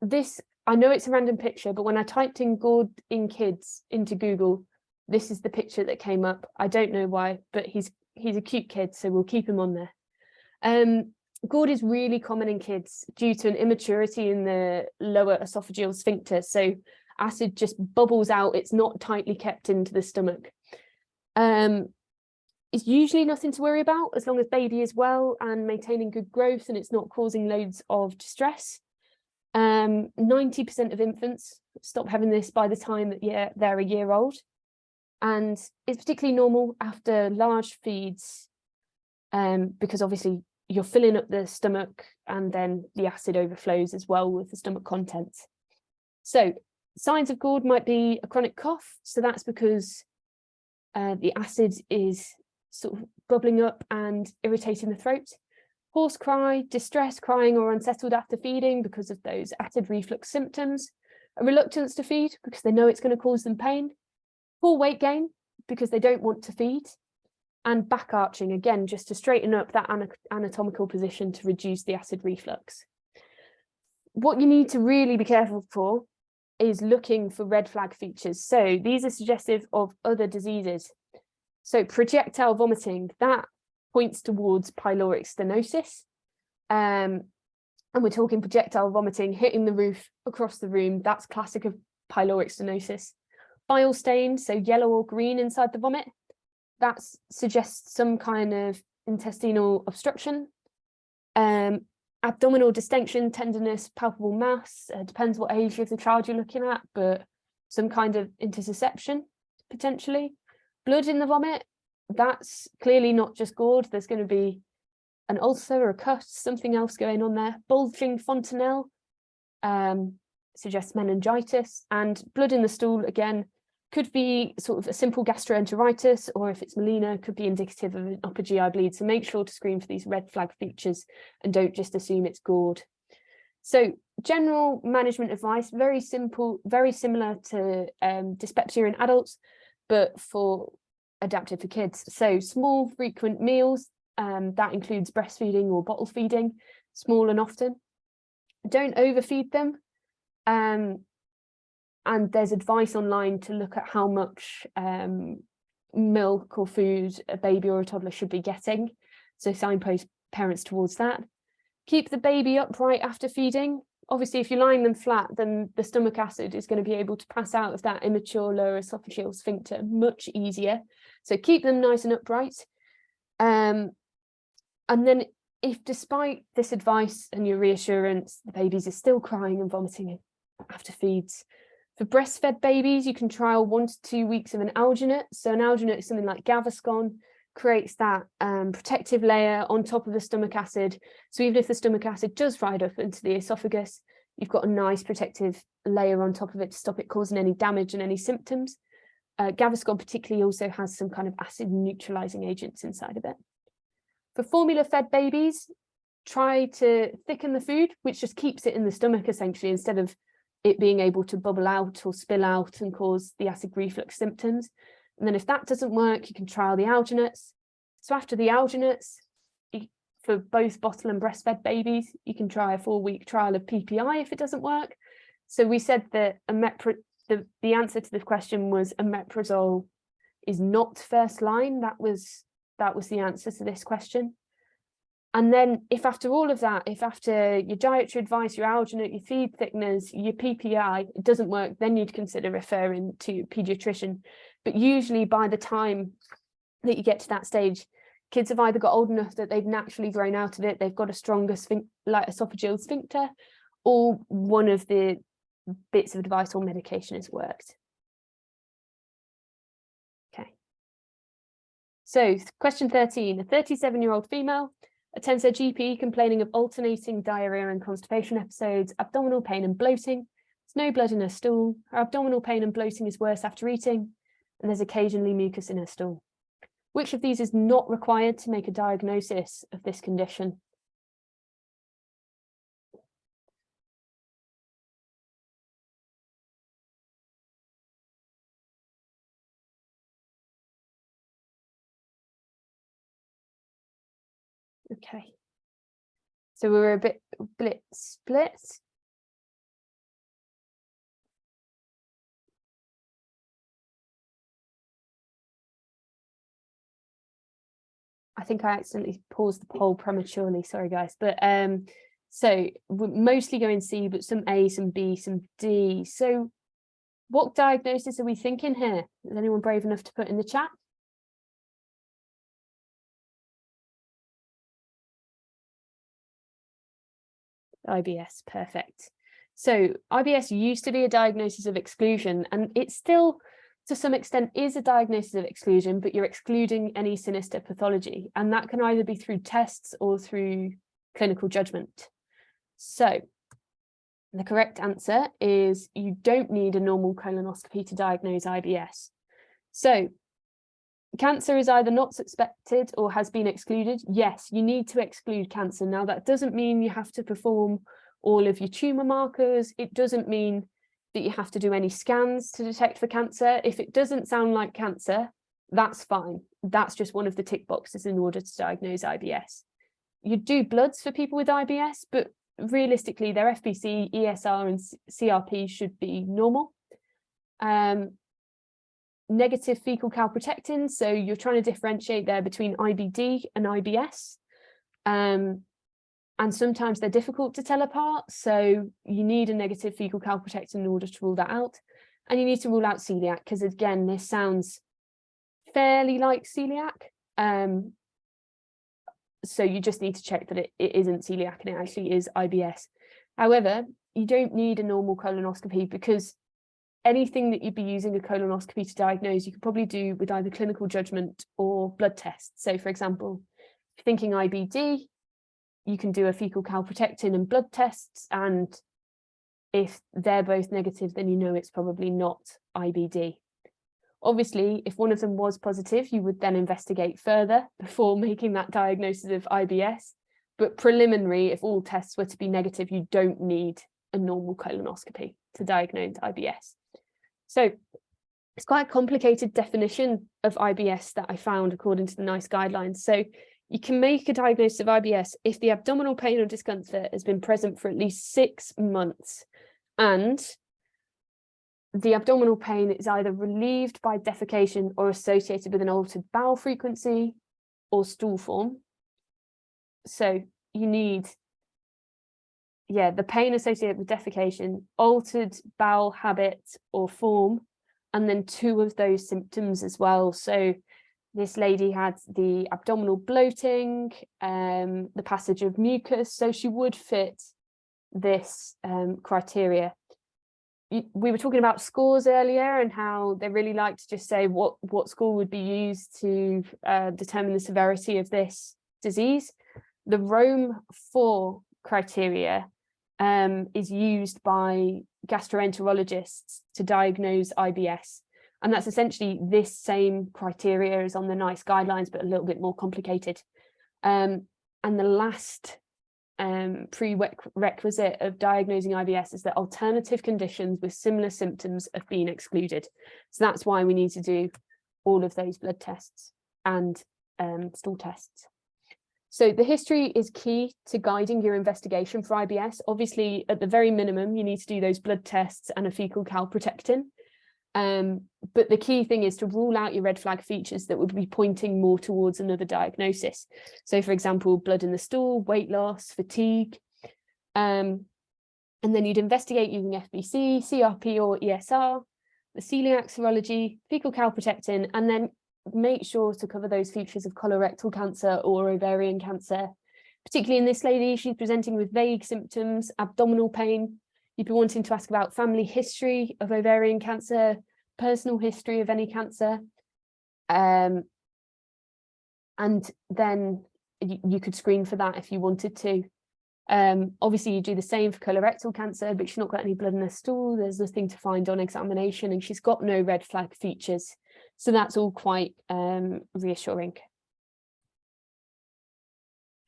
this, I know it's a random picture, but when I typed in GORD in kids into Google, this is the picture that came up. I don't know why, but he's a cute kid, so we'll keep him on there. GORD is really common in kids due to an immaturity in the lower esophageal sphincter. So acid just bubbles out. It's not tightly kept into the stomach. It's usually nothing to worry about as long as baby is well and maintaining good growth and it's not causing loads of distress. 90% of infants stop having this by the time that they're a year old. And it's particularly normal after large feeds because obviously you're filling up the stomach and then the acid overflows as well with the stomach contents. So signs of GORD might be a chronic cough. So that's because the acid is sort of bubbling up and irritating the throat. Hoarse cry, distress, crying or unsettled after feeding because of those acid reflux symptoms. A reluctance to feed because they know it's going to cause them pain. Poor weight gain because they don't want to feed. And back arching, again, just to straighten up that anatomical position to reduce the acid reflux. What you need to really be careful for is looking for red flag features. So these are suggestive of other diseases. So projectile vomiting, that points towards pyloric stenosis. And we're talking projectile vomiting hitting the roof across the room. That's classic of pyloric stenosis. Bile stain, so yellow or green inside the vomit. That suggests some kind of intestinal obstruction. Abdominal distension, tenderness, palpable mass, depends what age of the child you're looking at, but some kind of intussusception, potentially. Blood in the vomit, that's clearly not just GORD. There's going to be an ulcer or a cut, something else going on there. Bulging fontanelle suggests meningitis, and blood in the stool, again, could be sort of a simple gastroenteritis, or if it's melena, could be indicative of an upper GI bleed. So make sure to screen for these red flag features and don't just assume it's GORD. So general management advice, very simple, very similar to dyspepsia in adults, but adapted for kids. So small, frequent meals, that includes breastfeeding or bottle feeding, small and often. Don't overfeed them. And there's advice online to look at how much milk or food a baby or a toddler should be getting. So signpost parents towards that. Keep the baby upright after feeding. Obviously, if you're lying them flat, then the stomach acid is going to be able to pass out of that immature lower esophageal sphincter much easier. So keep them nice and upright. And then if despite this advice and your reassurance, the babies are still crying and vomiting after feeds, for breastfed babies, you can trial 1 to 2 weeks of an alginate. So an alginate is something like Gaviscon, creates that protective layer on top of the stomach acid. So even if the stomach acid does ride up into the esophagus, you've got a nice protective layer on top of it to stop it causing any damage and any symptoms. Gaviscon particularly also has some kind of acid neutralizing agents inside of it. For formula-fed babies, try to thicken the food, which just keeps it in the stomach essentially, instead of it being able to bubble out or spill out and cause the acid reflux symptoms. And then if that doesn't work, you can trial the alginates. So after the alginates, for both bottle and breastfed babies, you can try a 4-week trial of PPI if it doesn't work. So we said that the answer to the question was omeprazole is not first line. That was the answer to this question. And then if after all of that, if after your dietary advice, your alginate, your feed thickeners, your PPI, it doesn't work, then you'd consider referring to a paediatrician. But usually by the time that you get to that stage, kids have either got old enough that they've naturally grown out of it, they've got a stronger esophageal sphincter, or one of the bits of advice or medication has worked. Okay. So question 13, a 37-year-old female attends her GP complaining of alternating diarrhea and constipation episodes, abdominal pain and bloating. There's no blood in her stool. Her abdominal pain and bloating is worse after eating, and there's occasionally mucus in her stool. Which of these is not required to make a diagnosis of this condition? Okay, so we're a bit split. I think I accidentally paused the poll prematurely, sorry guys, but so we're mostly going C, but some A, some B, some D. So what diagnosis are we thinking here? Is anyone brave enough to put in the chat? IBS, perfect. So IBS used to be a diagnosis of exclusion, and it still to some extent is a diagnosis of exclusion, but you're excluding any sinister pathology, and that can either be through tests or through clinical judgment. So the correct answer is you don't need a normal colonoscopy to diagnose IBS. So cancer is either not suspected or has been excluded. Yes, you need to exclude cancer. Now, that doesn't mean you have to perform all of your tumor markers. It doesn't mean that you have to do any scans to detect for cancer. If it doesn't sound like cancer, that's fine. That's just one of the tick boxes in order to diagnose IBS. You do bloods for people with IBS, but realistically, their FBC, ESR, and CRP should be normal. Negative fecal calprotectin, so you're trying to differentiate there between IBD and IBS, and sometimes they're difficult to tell apart, so you need a negative fecal calprotectin in order to rule that out. And you need to rule out celiac, because again, this sounds fairly like celiac, so you just need to check that it isn't celiac and it actually is IBS. However, you don't need a normal colonoscopy, because anything that you'd be using a colonoscopy to diagnose, you could probably do with either clinical judgment or blood tests. So for example, if you're thinking IBD, you can do a fecal calprotectin and blood tests, and if they're both negative, then you know it's probably not IBD. Obviously, if one of them was positive, you would then investigate further before making that diagnosis of IBS. But preliminary, if all tests were to be negative, you don't need a normal colonoscopy to diagnose IBS. So it's quite a complicated definition of IBS that I found according to the NICE guidelines. So you can make a diagnosis of IBS if the abdominal pain or discomfort has been present for at least 6 months, and the abdominal pain is either relieved by defecation or associated with an altered bowel frequency or stool form. So you need, the pain associated with defecation, altered bowel habit or form, and then 2 of those symptoms as well. So This lady had the abdominal bloating, the passage of mucus, so she would fit this criteria. We were talking about scores earlier and how they really like to just say what score would be used to determine the severity of this disease. The Rome 4 criteria is used by gastroenterologists to diagnose IBS. And that's essentially this same criteria as on the NICE guidelines, but a little bit more complicated. And the last prerequisite of diagnosing IBS is that alternative conditions with similar symptoms have been excluded. So that's why we need to do all of those blood tests and stool tests. So the history is key to guiding your investigation for IBS. Obviously, at the very minimum, you need to do those blood tests and a fecal calprotectin. But the key thing is to rule out your red flag features that would be pointing more towards another diagnosis. So, for example, blood in the stool, weight loss, fatigue. And then you'd investigate using FBC, CRP or ESR, the celiac serology, fecal calprotectin, and then make sure to cover those features of colorectal cancer or ovarian cancer. Particularly in this lady, she's presenting with vague symptoms, abdominal pain. You'd be wanting to ask about family history of ovarian cancer, personal history of any cancer. And then you could screen for that if you wanted to. Obviously, you do the same for colorectal cancer, but she's not got any blood in her stool. There's nothing to find on examination, and she's got no red flag features. So that's all quite reassuring.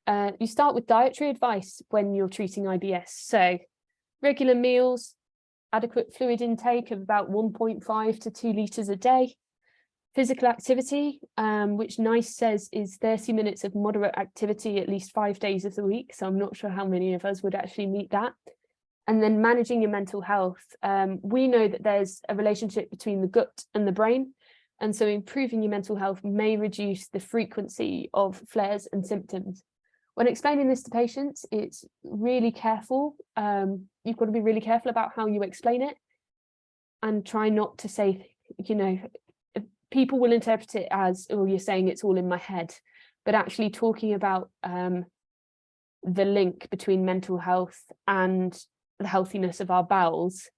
You start with dietary advice when you're treating IBS. So regular meals, adequate fluid intake of about 1.5 to 2 litres a day. Physical activity, which NICE says is 30 minutes of moderate activity at least 5 days of the week. So I'm not sure how many of us would actually meet that. And then managing your mental health. We know that there's a relationship between the gut and the brain. And so improving your mental health may reduce the frequency of flares and symptoms. When explaining this to patients, it's really careful. You've got to be really careful about how you explain it and try not to say, people will interpret it as, oh, you're saying it's all in my head, but actually talking about the link between mental health and the healthiness of our bowels.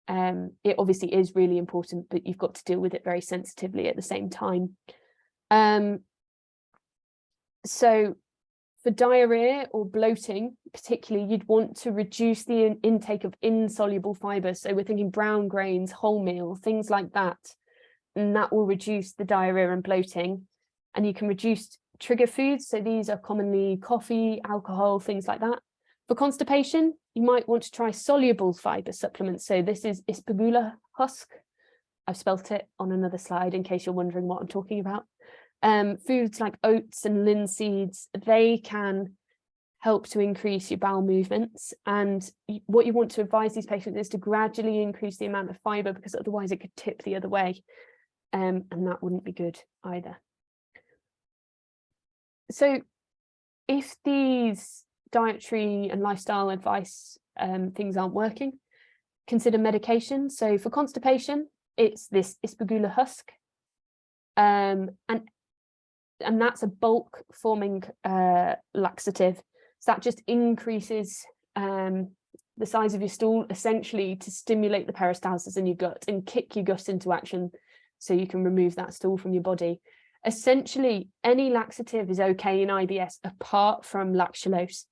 It obviously is really important, but you've got to deal with it very sensitively at the same time. So for diarrhea or bloating, particularly, you'd want to reduce the intake of insoluble fibers. So we're thinking brown grains, wholemeal, things like that. And that will reduce the diarrhea and bloating. And you can reduce trigger foods. So these are commonly coffee, alcohol, things like that. For constipation, you might want to try soluble fiber supplements. So this is ispagula husk. I've spelt it on another slide in case you're wondering what I'm talking about. Foods like oats and linseeds, they can help to increase your bowel movements. And what you want to advise these patients is to gradually increase the amount of fiber, because otherwise it could tip the other way. And that wouldn't be good either. So if these dietary and lifestyle advice things aren't working, consider medication. So for constipation, it's this ispagula husk. And that's a bulk forming laxative. So that just increases the size of your stool, essentially to stimulate the peristalsis in your gut and kick your gut into action so you can remove that stool from your body. Essentially, any laxative is okay in IBS apart from lactulose,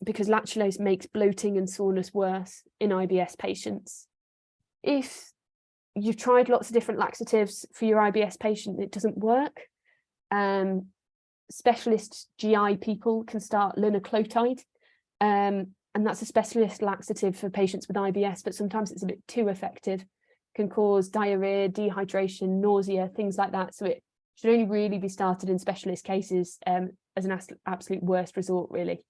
because lactulose makes bloating and soreness worse in IBS patients. If you've tried lots of different laxatives for your IBS patient, it doesn't work. Specialist GI people can start linaclotide, and that's a specialist laxative for patients with IBS, but sometimes it's a bit too effective, can cause diarrhea, dehydration, nausea, things like that. So it should only really be started in specialist cases as an absolute worst resort, really.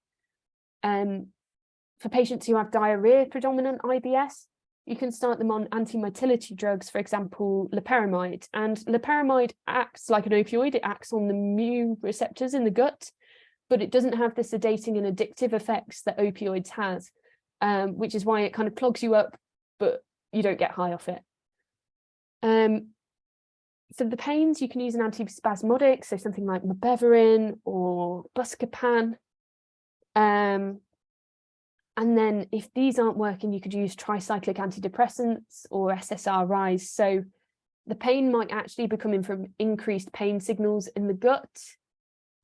For patients who have diarrhea predominant IBS, you can start them on anti-motility drugs, for example, loperamide. And loperamide acts like an opioid. It acts on the mu receptors in the gut, but it doesn't have the sedating and addictive effects that opioids has, which is why it kind of clogs you up, but you don't get high off it. So the pains, you can use an antispasmodic, so something like mebeverine or buscopan. And then if these aren't working, you could use tricyclic antidepressants or SSRIs. So the pain might actually be coming from increased pain signals in the gut,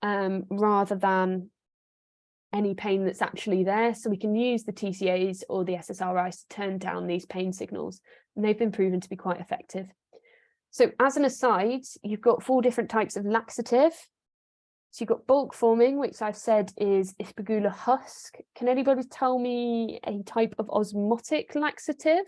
rather than any pain that's actually there. So we can use the TCAs or the SSRIs to turn down these pain signals, and they've been proven to be quite effective. So as an aside, you've got 4 different types of laxative. So you've got bulk forming, which I've said is Ispigula husk. Can anybody tell me a type of osmotic laxative?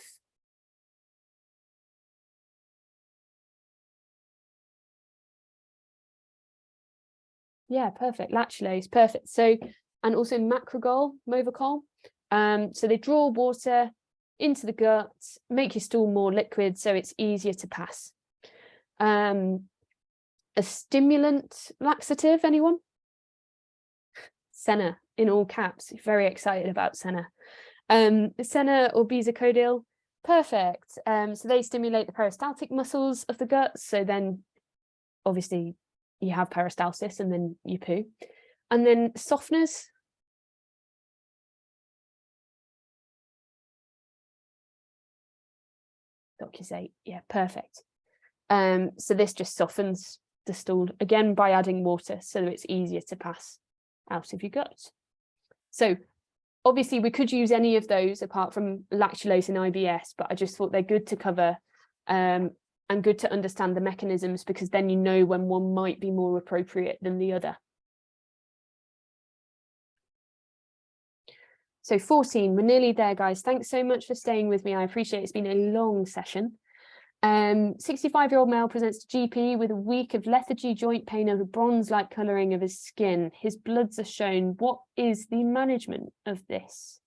Yeah, perfect. Lactulose, perfect. So, and also macrogol, Movicol. So they draw water into the gut, make your stool more liquid, so it's easier to pass. A stimulant laxative, anyone? Senna, in all caps. Very excited about Senna. Senna or bezacodil, perfect. So they stimulate the peristaltic muscles of the gut, so then obviously you have peristalsis and then you poo. And then softeners. Docusate, yeah, perfect. So this just softens the stool, again, by adding water, so it's easier to pass out of your gut. So obviously we could use any of those apart from lactulose and IBS, but I just thought they're good to cover, and good to understand the mechanisms, because then you know when one might be more appropriate than the other. So 14, we're nearly there, guys. Thanks so much for staying with me. I appreciate it's been a long session. 65-year-old male presents to GP with a week of lethargy, joint pain, and a bronze-like colouring of his skin. His bloods are shown. What is the management of this?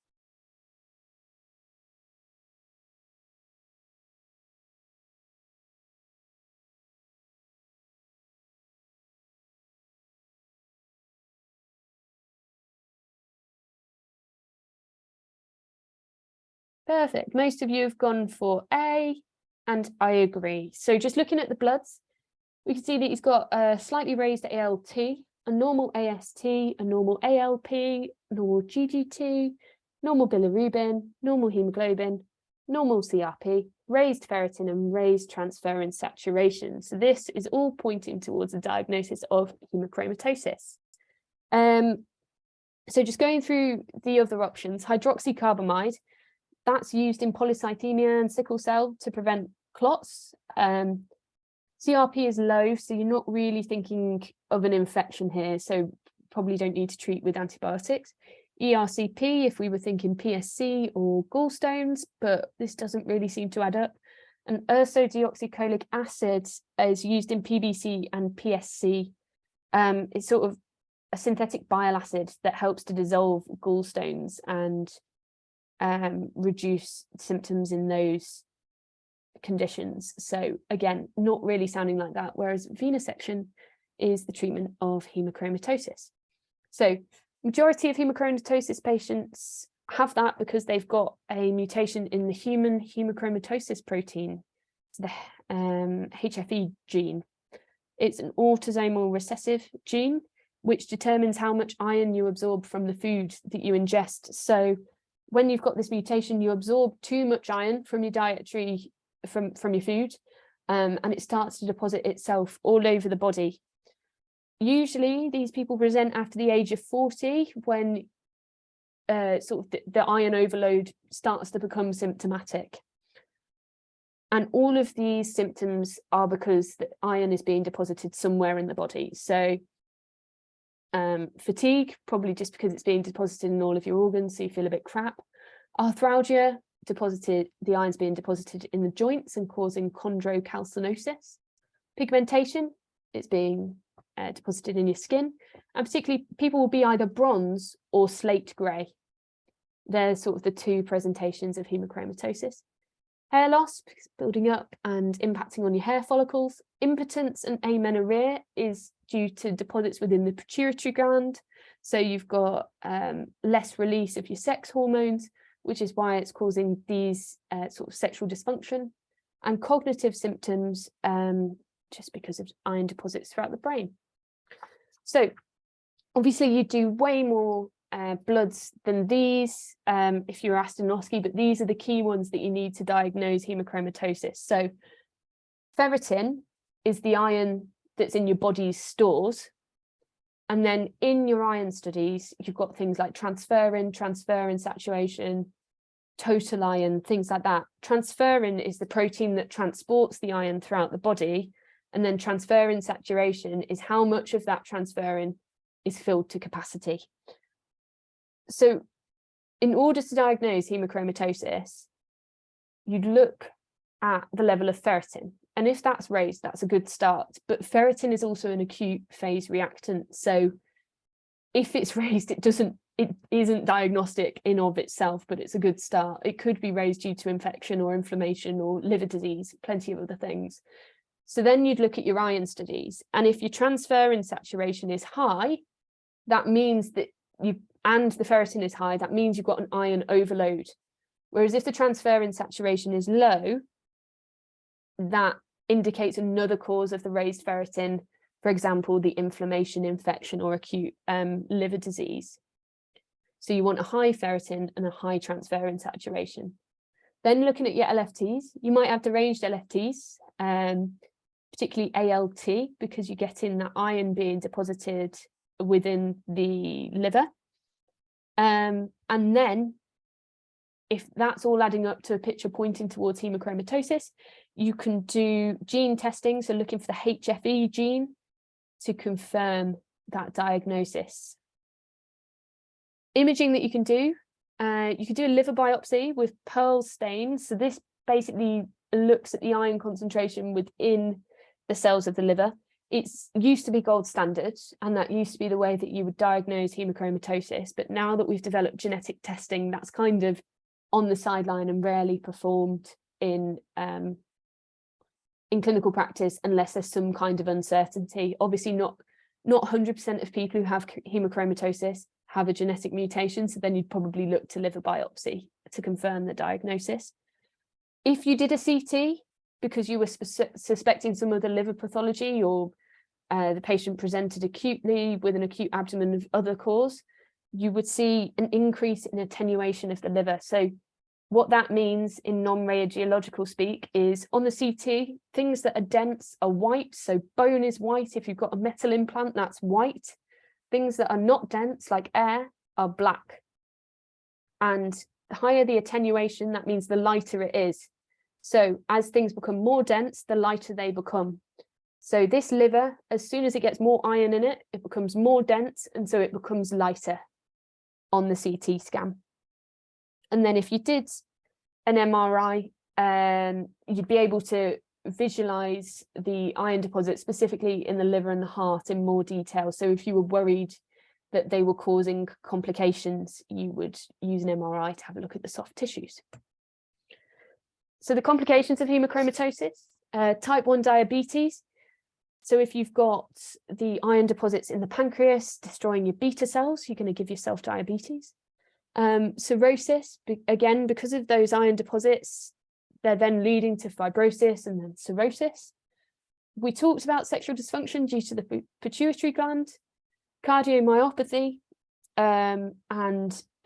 Perfect. Most of you have gone for A, and I agree. So just looking at the bloods, we can see that he's got a slightly raised ALT, a normal AST, a normal ALP, normal GGT, normal bilirubin, normal hemoglobin, normal CRP, raised ferritin, and raised transferrin saturation. So this is all pointing towards a diagnosis of hemochromatosis. So just going through the other options, hydroxycarbamide, that's used in polycythemia and sickle cell to prevent clots. CRP is low, so you're not really thinking of an infection here, so probably don't need to treat with antibiotics. ERCP, if we were thinking PSC or gallstones, but this doesn't really seem to add up. And ursodeoxycholic acid is used in PBC and PSC. It's sort of a synthetic bile acid that helps to dissolve gallstones and reduce symptoms in those conditions. So again, not really sounding like that, whereas venesection is the treatment of hemochromatosis. So majority of hemochromatosis patients have that because they've got a mutation in the human hemochromatosis protein, the HFE gene. It's an autosomal recessive gene, which determines how much iron you absorb from the food that you ingest. So when you've got this mutation, you absorb too much iron from your dietary, from your food, and it starts to deposit itself all over the body. Usually these people present after the age of 40 when sort of the iron overload starts to become symptomatic. And all of these symptoms are because the iron is being deposited somewhere in the body. So fatigue, probably just because it's being deposited in all of your organs, so you feel a bit crap. Arthralgia, the iron's being deposited in the joints and causing chondrocalcinosis. Pigmentation, it's being deposited in your skin, and particularly people will be either bronze or slate grey. They're sort of the two presentations of hemochromatosis. Hair loss, building up and impacting on your hair follicles. Impotence and amenorrhea is due to deposits within the pituitary gland. So you've got less release of your sex hormones, which is why it's causing these sort of sexual dysfunction. And cognitive symptoms, just because of iron deposits throughout the brain. So obviously you do way more bloods than these if you're astenosky, but these are the key ones that you need to diagnose hemochromatosis. So ferritin is the iron that's in your body's stores. And then in your iron studies, you've got things like transferrin saturation, total iron, things like that. Transferrin is the protein that transports the iron throughout the body. And then transferrin saturation is how much of that transferrin is filled to capacity. So in order to diagnose hemochromatosis, you'd look at the level of ferritin. And if that's raised, that's a good start. But ferritin is also an acute phase reactant. So if it's raised, it isn't diagnostic in of itself, but it's a good start. It could be raised due to infection or inflammation or liver disease, plenty of other things. So then you'd look at your iron studies. And if your transferrin saturation is high, that means that and the ferritin is high, that means you've got an iron overload. Whereas if the transferrin saturation is low, that indicates another cause of the raised ferritin, for example, the inflammation, infection, or acute liver disease. So you want a high ferritin and a high transferrin saturation. Then looking at your LFTs, you might have deranged LFTs, particularly ALT, because you're getting that iron being deposited within the liver. And then if that's all adding up to a picture pointing towards hemochromatosis, you can do gene testing, so looking for the HFE gene to confirm that diagnosis. Imaging that you can do a liver biopsy with Pearl stains. So this basically looks at the iron concentration within the cells of the liver. It's used to be gold standard, and that used to be the way that you would diagnose hemochromatosis. But now that we've developed genetic testing, that's kind of on the sideline and rarely performed in clinical practice unless there's some kind of uncertainty. Obviously not 100% of people who have hemochromatosis have a genetic mutation, so then you'd probably look to liver biopsy to confirm the diagnosis. If you did a CT because you were suspecting some other liver pathology, or the patient presented acutely with an acute abdomen of other cause, you would see an increase in attenuation of the liver. So what that means in non-radiological speak is on the CT, things that are dense are white. So bone is white. If you've got a metal implant, that's white. Things that are not dense, like air, are black. And the higher the attenuation, that means the lighter it is. So as things become more dense, the lighter they become. So this liver, as soon as it gets more iron in it, it becomes more dense, and so it becomes lighter on the CT scan. And then if you did an MRI, you'd be able to visualize the iron deposits specifically in the liver and the heart in more detail. So if you were worried that they were causing complications, you would use an MRI to have a look at the soft tissues. So the complications of hemochromatosis, type 1 diabetes. So if you've got the iron deposits in the pancreas destroying your beta cells, you're going to give yourself diabetes. Cirrhosis, again, because of those iron deposits, they're then leading to fibrosis and then cirrhosis. We talked about sexual dysfunction due to the pituitary gland, cardiomyopathy, and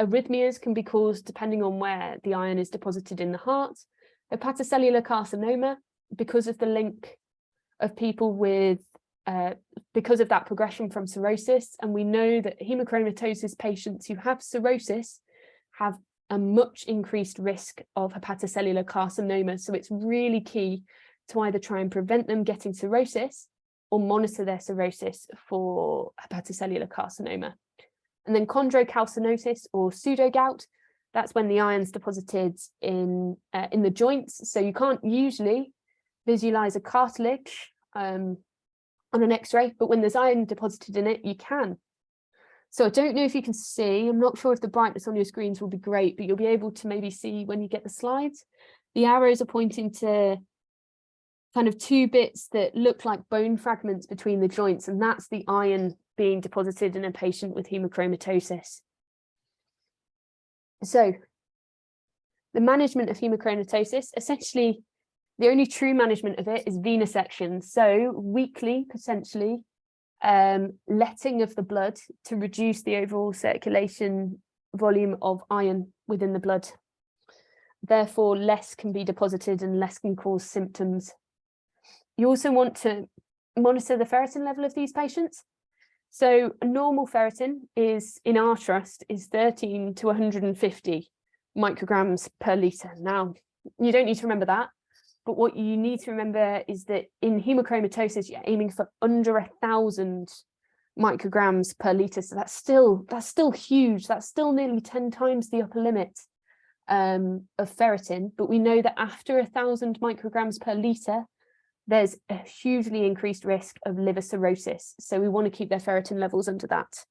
arrhythmias can be caused depending on where the iron is deposited in the heart. Hepatocellular carcinoma, because of the link of people with, because of that progression from cirrhosis. And we know that hemochromatosis patients who have cirrhosis have a much increased risk of hepatocellular carcinoma. So it's really key to either try and prevent them getting cirrhosis or monitor their cirrhosis for hepatocellular carcinoma. And then chondrocalcinosis or pseudogout, that's when the iron's deposited in the joints. So you can't usually visualize a cartilage on an X-ray, but when there's iron deposited in it, you can. So I don't know if you can see, I'm not sure if the brightness on your screens will be great, but you'll be able to maybe see when you get the slides. The arrows are pointing to kind of two bits that look like bone fragments between the joints, and that's the iron being deposited in a patient with hemochromatosis. So the management of hemochromatosis, essentially The only true management of it is venesection. So weekly, potentially, letting of the blood to reduce the overall circulation volume of iron within the blood. Therefore, less can be deposited and less can cause symptoms. You also want to monitor the ferritin level of these patients. So a normal ferritin is, in our trust, is 13 to 150 micrograms per litre. Now, you don't need to remember that, but what you need to remember is that in hemochromatosis, you're aiming for under 1,000 micrograms per litre. So that's still huge. That's still nearly 10 times the upper limit of ferritin. But we know that after 1,000 micrograms per litre, there's a hugely increased risk of liver cirrhosis. So we want to keep their ferritin levels under that.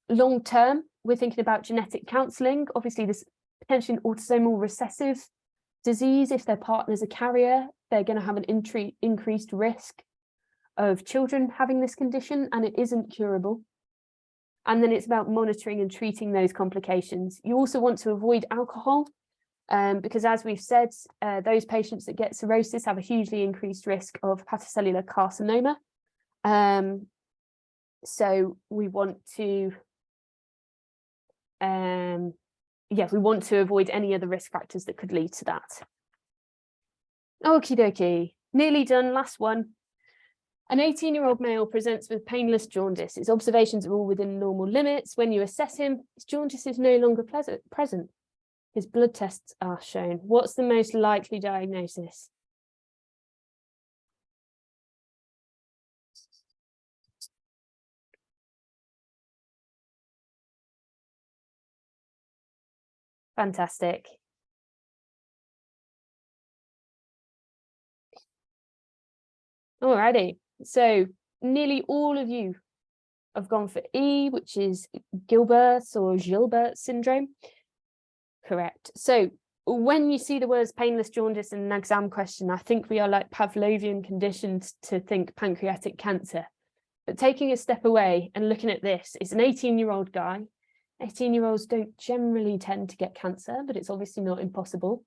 Long term, we're thinking about genetic counselling. Obviously, this potentially an autosomal recessive disease. If their partner's a carrier, they're going to have an increased risk of children having this condition, and it isn't curable. And then it's about monitoring and treating those complications. You also want to avoid alcohol, because as we've said, those patients that get cirrhosis have a hugely increased risk of hepatocellular carcinoma. So we want to, we want to avoid any other risk factors that could lead to that. Okie dokie, nearly done, last one. An 18-year-old male presents with painless jaundice. His observations are all within normal limits. When you assess him, his jaundice is no longer present. His blood tests are shown. What's the most likely diagnosis? Fantastic. Alrighty, so nearly all of you have gone for E, which is Gilbert's or Gilbert syndrome. Correct. So when you see the words painless jaundice in an exam question, I think we are like Pavlovian conditioned to think pancreatic cancer. But taking a step away and looking at this, it's an 18-year-old guy. 18-year-olds don't generally tend to get cancer, but it's obviously not impossible.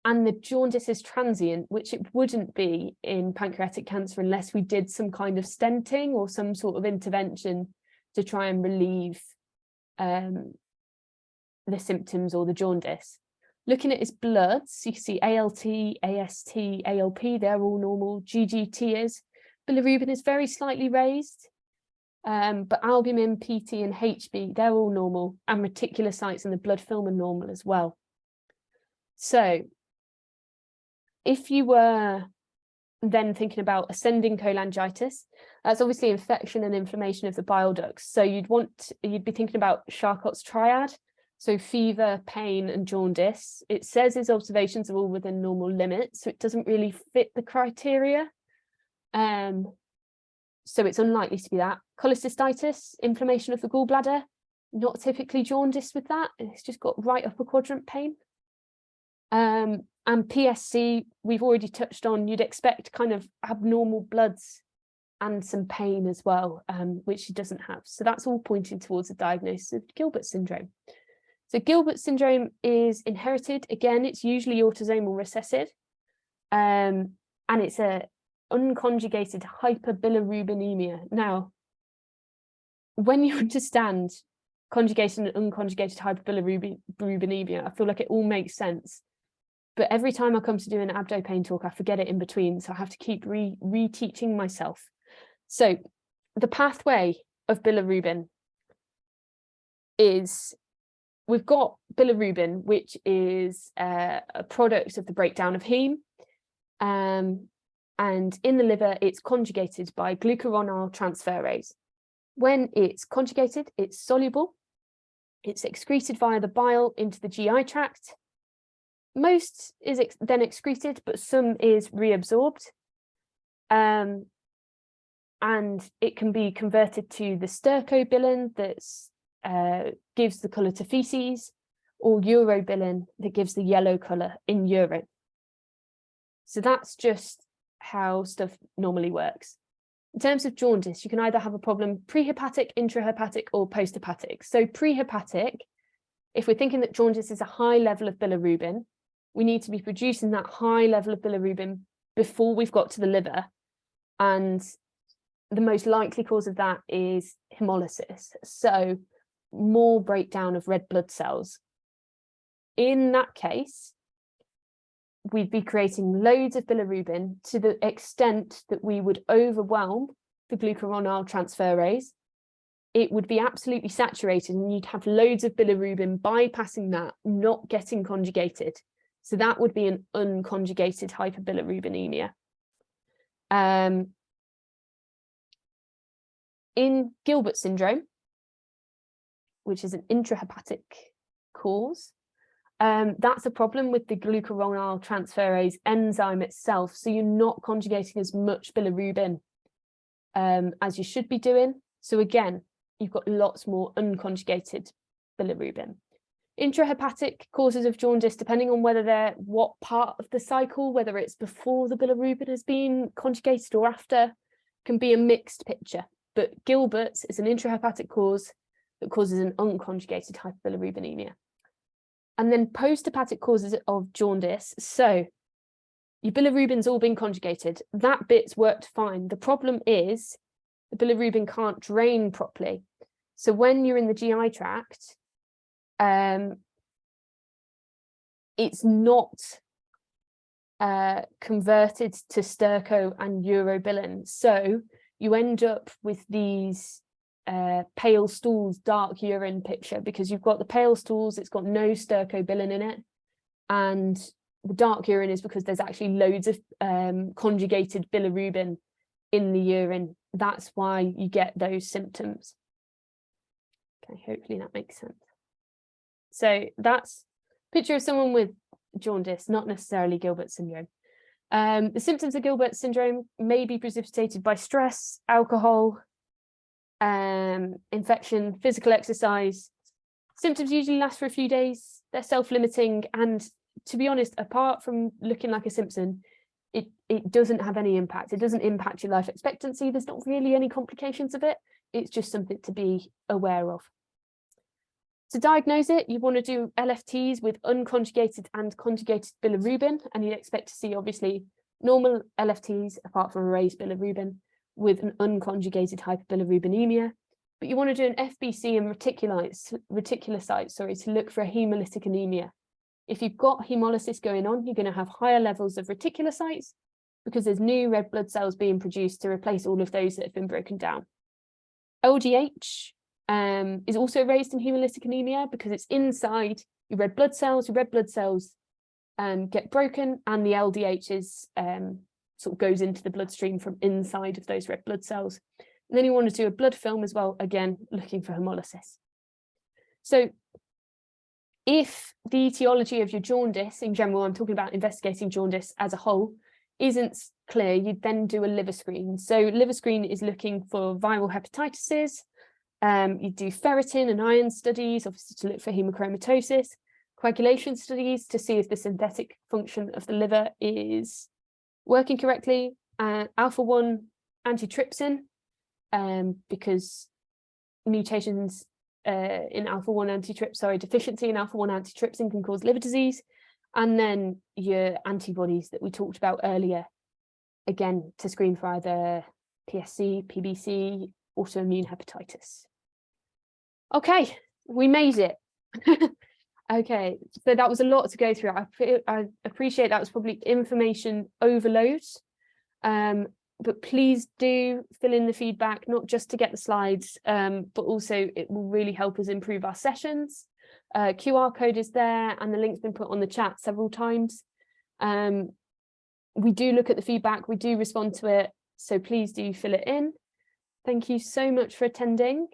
And the jaundice is transient, which it wouldn't be in pancreatic cancer unless we did some kind of stenting or some sort of intervention to try and relieve the symptoms or the jaundice. Looking at his bloods, you see ALT, AST, ALP, they're all normal. GGT is. Bilirubin is very slightly raised, but albumin, PT, and HB, they're all normal, and reticulocytes in the blood film are normal as well. So if you were then thinking about ascending cholangitis, that's obviously infection and inflammation of the bile ducts. So you'd be thinking about Charcot's triad. So fever, pain, and jaundice. It says his observations are all within normal limits, so it doesn't really fit the criteria. So it's unlikely to be that. Cholecystitis, inflammation of the gallbladder, not typically jaundice with that. It's just got right upper quadrant pain. And PSC, we've already touched on, you'd expect kind of abnormal bloods and some pain as well, which she doesn't have. So that's all pointing towards a diagnosis of Gilbert syndrome. So Gilbert syndrome is inherited. Again, it's usually autosomal recessive, and it's a unconjugated hyperbilirubinemia. Now, when you understand conjugation and unconjugated hyperbilirubinemia, I feel like it all makes sense. But every time I come to do an abdo pain talk, I forget it in between, so I have to keep reteaching myself. So the pathway of bilirubin is, we've got bilirubin, which is a product of the breakdown of heme. And in the liver, it's conjugated by glucuronide transferase. When it's conjugated, it's soluble. It's excreted via the bile into the GI tract. Most is then excreted, but some is reabsorbed. And it can be converted to the stercobilin that gives the colour to feces, or urobilin that gives the yellow colour in urine. So that's just how stuff normally works. In terms of jaundice, you can either have a problem prehepatic, intrahepatic, or posthepatic. So prehepatic If we're thinking that jaundice is a high level of bilirubin, we need to be producing that high level of bilirubin before we've got to the liver. And the most likely cause of that is hemolysis. So more breakdown of red blood cells. In that case, we'd be creating loads of bilirubin to the extent that we would overwhelm the glucuronide transferase. It would be absolutely saturated and you'd have loads of bilirubin bypassing that, not getting conjugated. So that would be an unconjugated hyperbilirubinemia. In Gilbert syndrome, which is an intrahepatic cause, that's a problem with the glucuronide transferase enzyme itself. So you're not conjugating as much bilirubin as you should be doing. So again, you've got lots more unconjugated bilirubin. Intrahepatic causes of jaundice, depending on whether they're what part of the cycle, whether it's before the bilirubin has been conjugated or after, can be a mixed picture. But Gilbert's is an intrahepatic cause that causes an unconjugated hyperbilirubinemia. And then post-hepatic causes of jaundice. So your bilirubin's all been conjugated. That bit's worked fine. The problem is the bilirubin can't drain properly. So when you're in the GI tract, it's not converted to sterco and urobilin. So you end up with these pale stools, dark urine picture, because you've got the pale stools, it's got no stercobilin in it. And the dark urine is because there's actually loads of conjugated bilirubin in the urine. That's why you get those symptoms. Okay, hopefully that makes sense. So that's a picture of someone with jaundice, not necessarily Gilbert syndrome. The symptoms of Gilbert syndrome may be precipitated by stress, alcohol, infection, physical exercise. Symptoms usually last for a few days. They're self-limiting, and to be honest, apart from looking like a Simpson, it doesn't have any impact. It doesn't impact your life expectancy. There's not really any complications of it. It's just something to be aware of. To diagnose it, you want to do LFTs with unconjugated and conjugated bilirubin, and you'd expect to see obviously normal LFTs apart from raised bilirubin with an unconjugated hyperbilirubinemia. But you want to do an FBC and reticulocytes, to look for a hemolytic anemia. If you've got hemolysis going on, you're going to have higher levels of reticulocytes because there's new red blood cells being produced to replace all of those that have been broken down. LDH is also raised in hemolytic anemia because it's inside your red blood cells. Your red blood cells get broken, and the LDH is sort of goes into the bloodstream from inside of those red blood cells. And then you want to do a blood film as well, again, looking for hemolysis. So if the etiology of your jaundice in general, I'm talking about investigating jaundice as a whole, isn't clear, you'd then do a liver screen. So liver screen is looking for viral hepatitis. You do ferritin and iron studies, obviously to look for hemochromatosis, coagulation studies to see if the synthetic function of the liver is working correctly, alpha-1 antitrypsin, because mutations in alpha-1 antitrypsin, deficiency in alpha-1 antitrypsin can cause liver disease, and then your antibodies that we talked about earlier, again, to screen for either PSC, PBC, autoimmune hepatitis. Okay, we made it. Okay, so that was a lot to go through. I appreciate that was probably information overload, but please do fill in the feedback, not just to get the slides, but also it will really help us improve our sessions. QR code is there and the link's been put on the chat several times. We do look at the feedback, we do respond to it, so please do fill it in. Thank you so much for attending.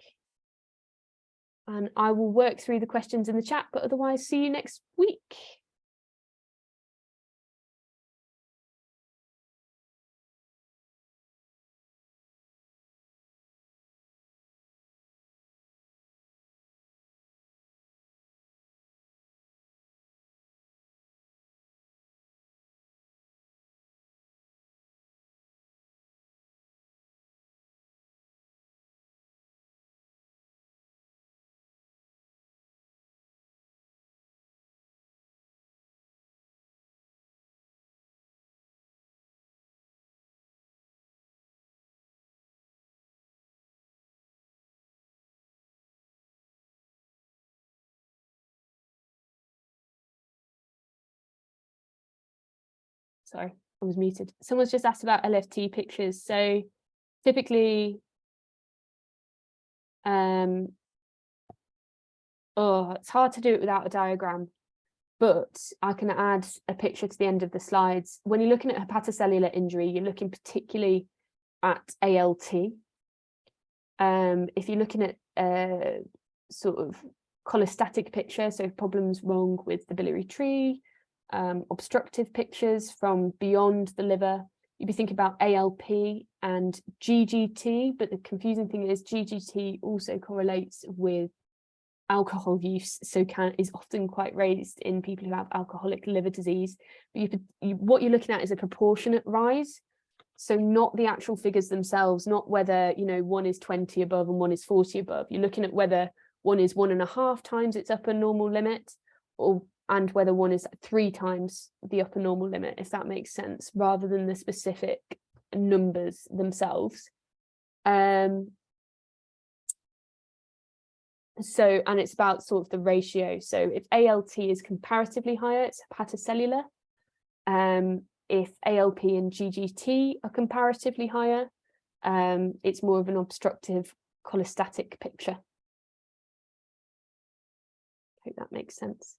And I will work through the questions in the chat, but otherwise see you next week. sorry, I was muted. Someone's just asked about LFT pictures. So typically, it's hard to do it without a diagram, but I can add a picture to the end of the slides. When you're looking at hepatocellular injury, you're looking particularly at ALT. If you're looking at a sort of cholestatic picture, so problems wrong with the biliary tree, obstructive pictures from beyond the liver, you'd be thinking about ALP and GGT, but the confusing thing is GGT also correlates with alcohol use, so is often quite raised in people who have alcoholic liver disease. But what you're looking at is a proportionate rise, so not the actual figures themselves, not whether, you know, one is 20 above and one is 40 above. You're looking at whether one is 1.5 times its upper normal limit, and whether one is 3 times the upper normal limit, if that makes sense, rather than the specific numbers themselves. So, and it's about sort of the ratio. So if ALT is comparatively higher, it's hepatocellular. If ALP and GGT are comparatively higher, it's more of an obstructive cholestatic picture. Hope that makes sense.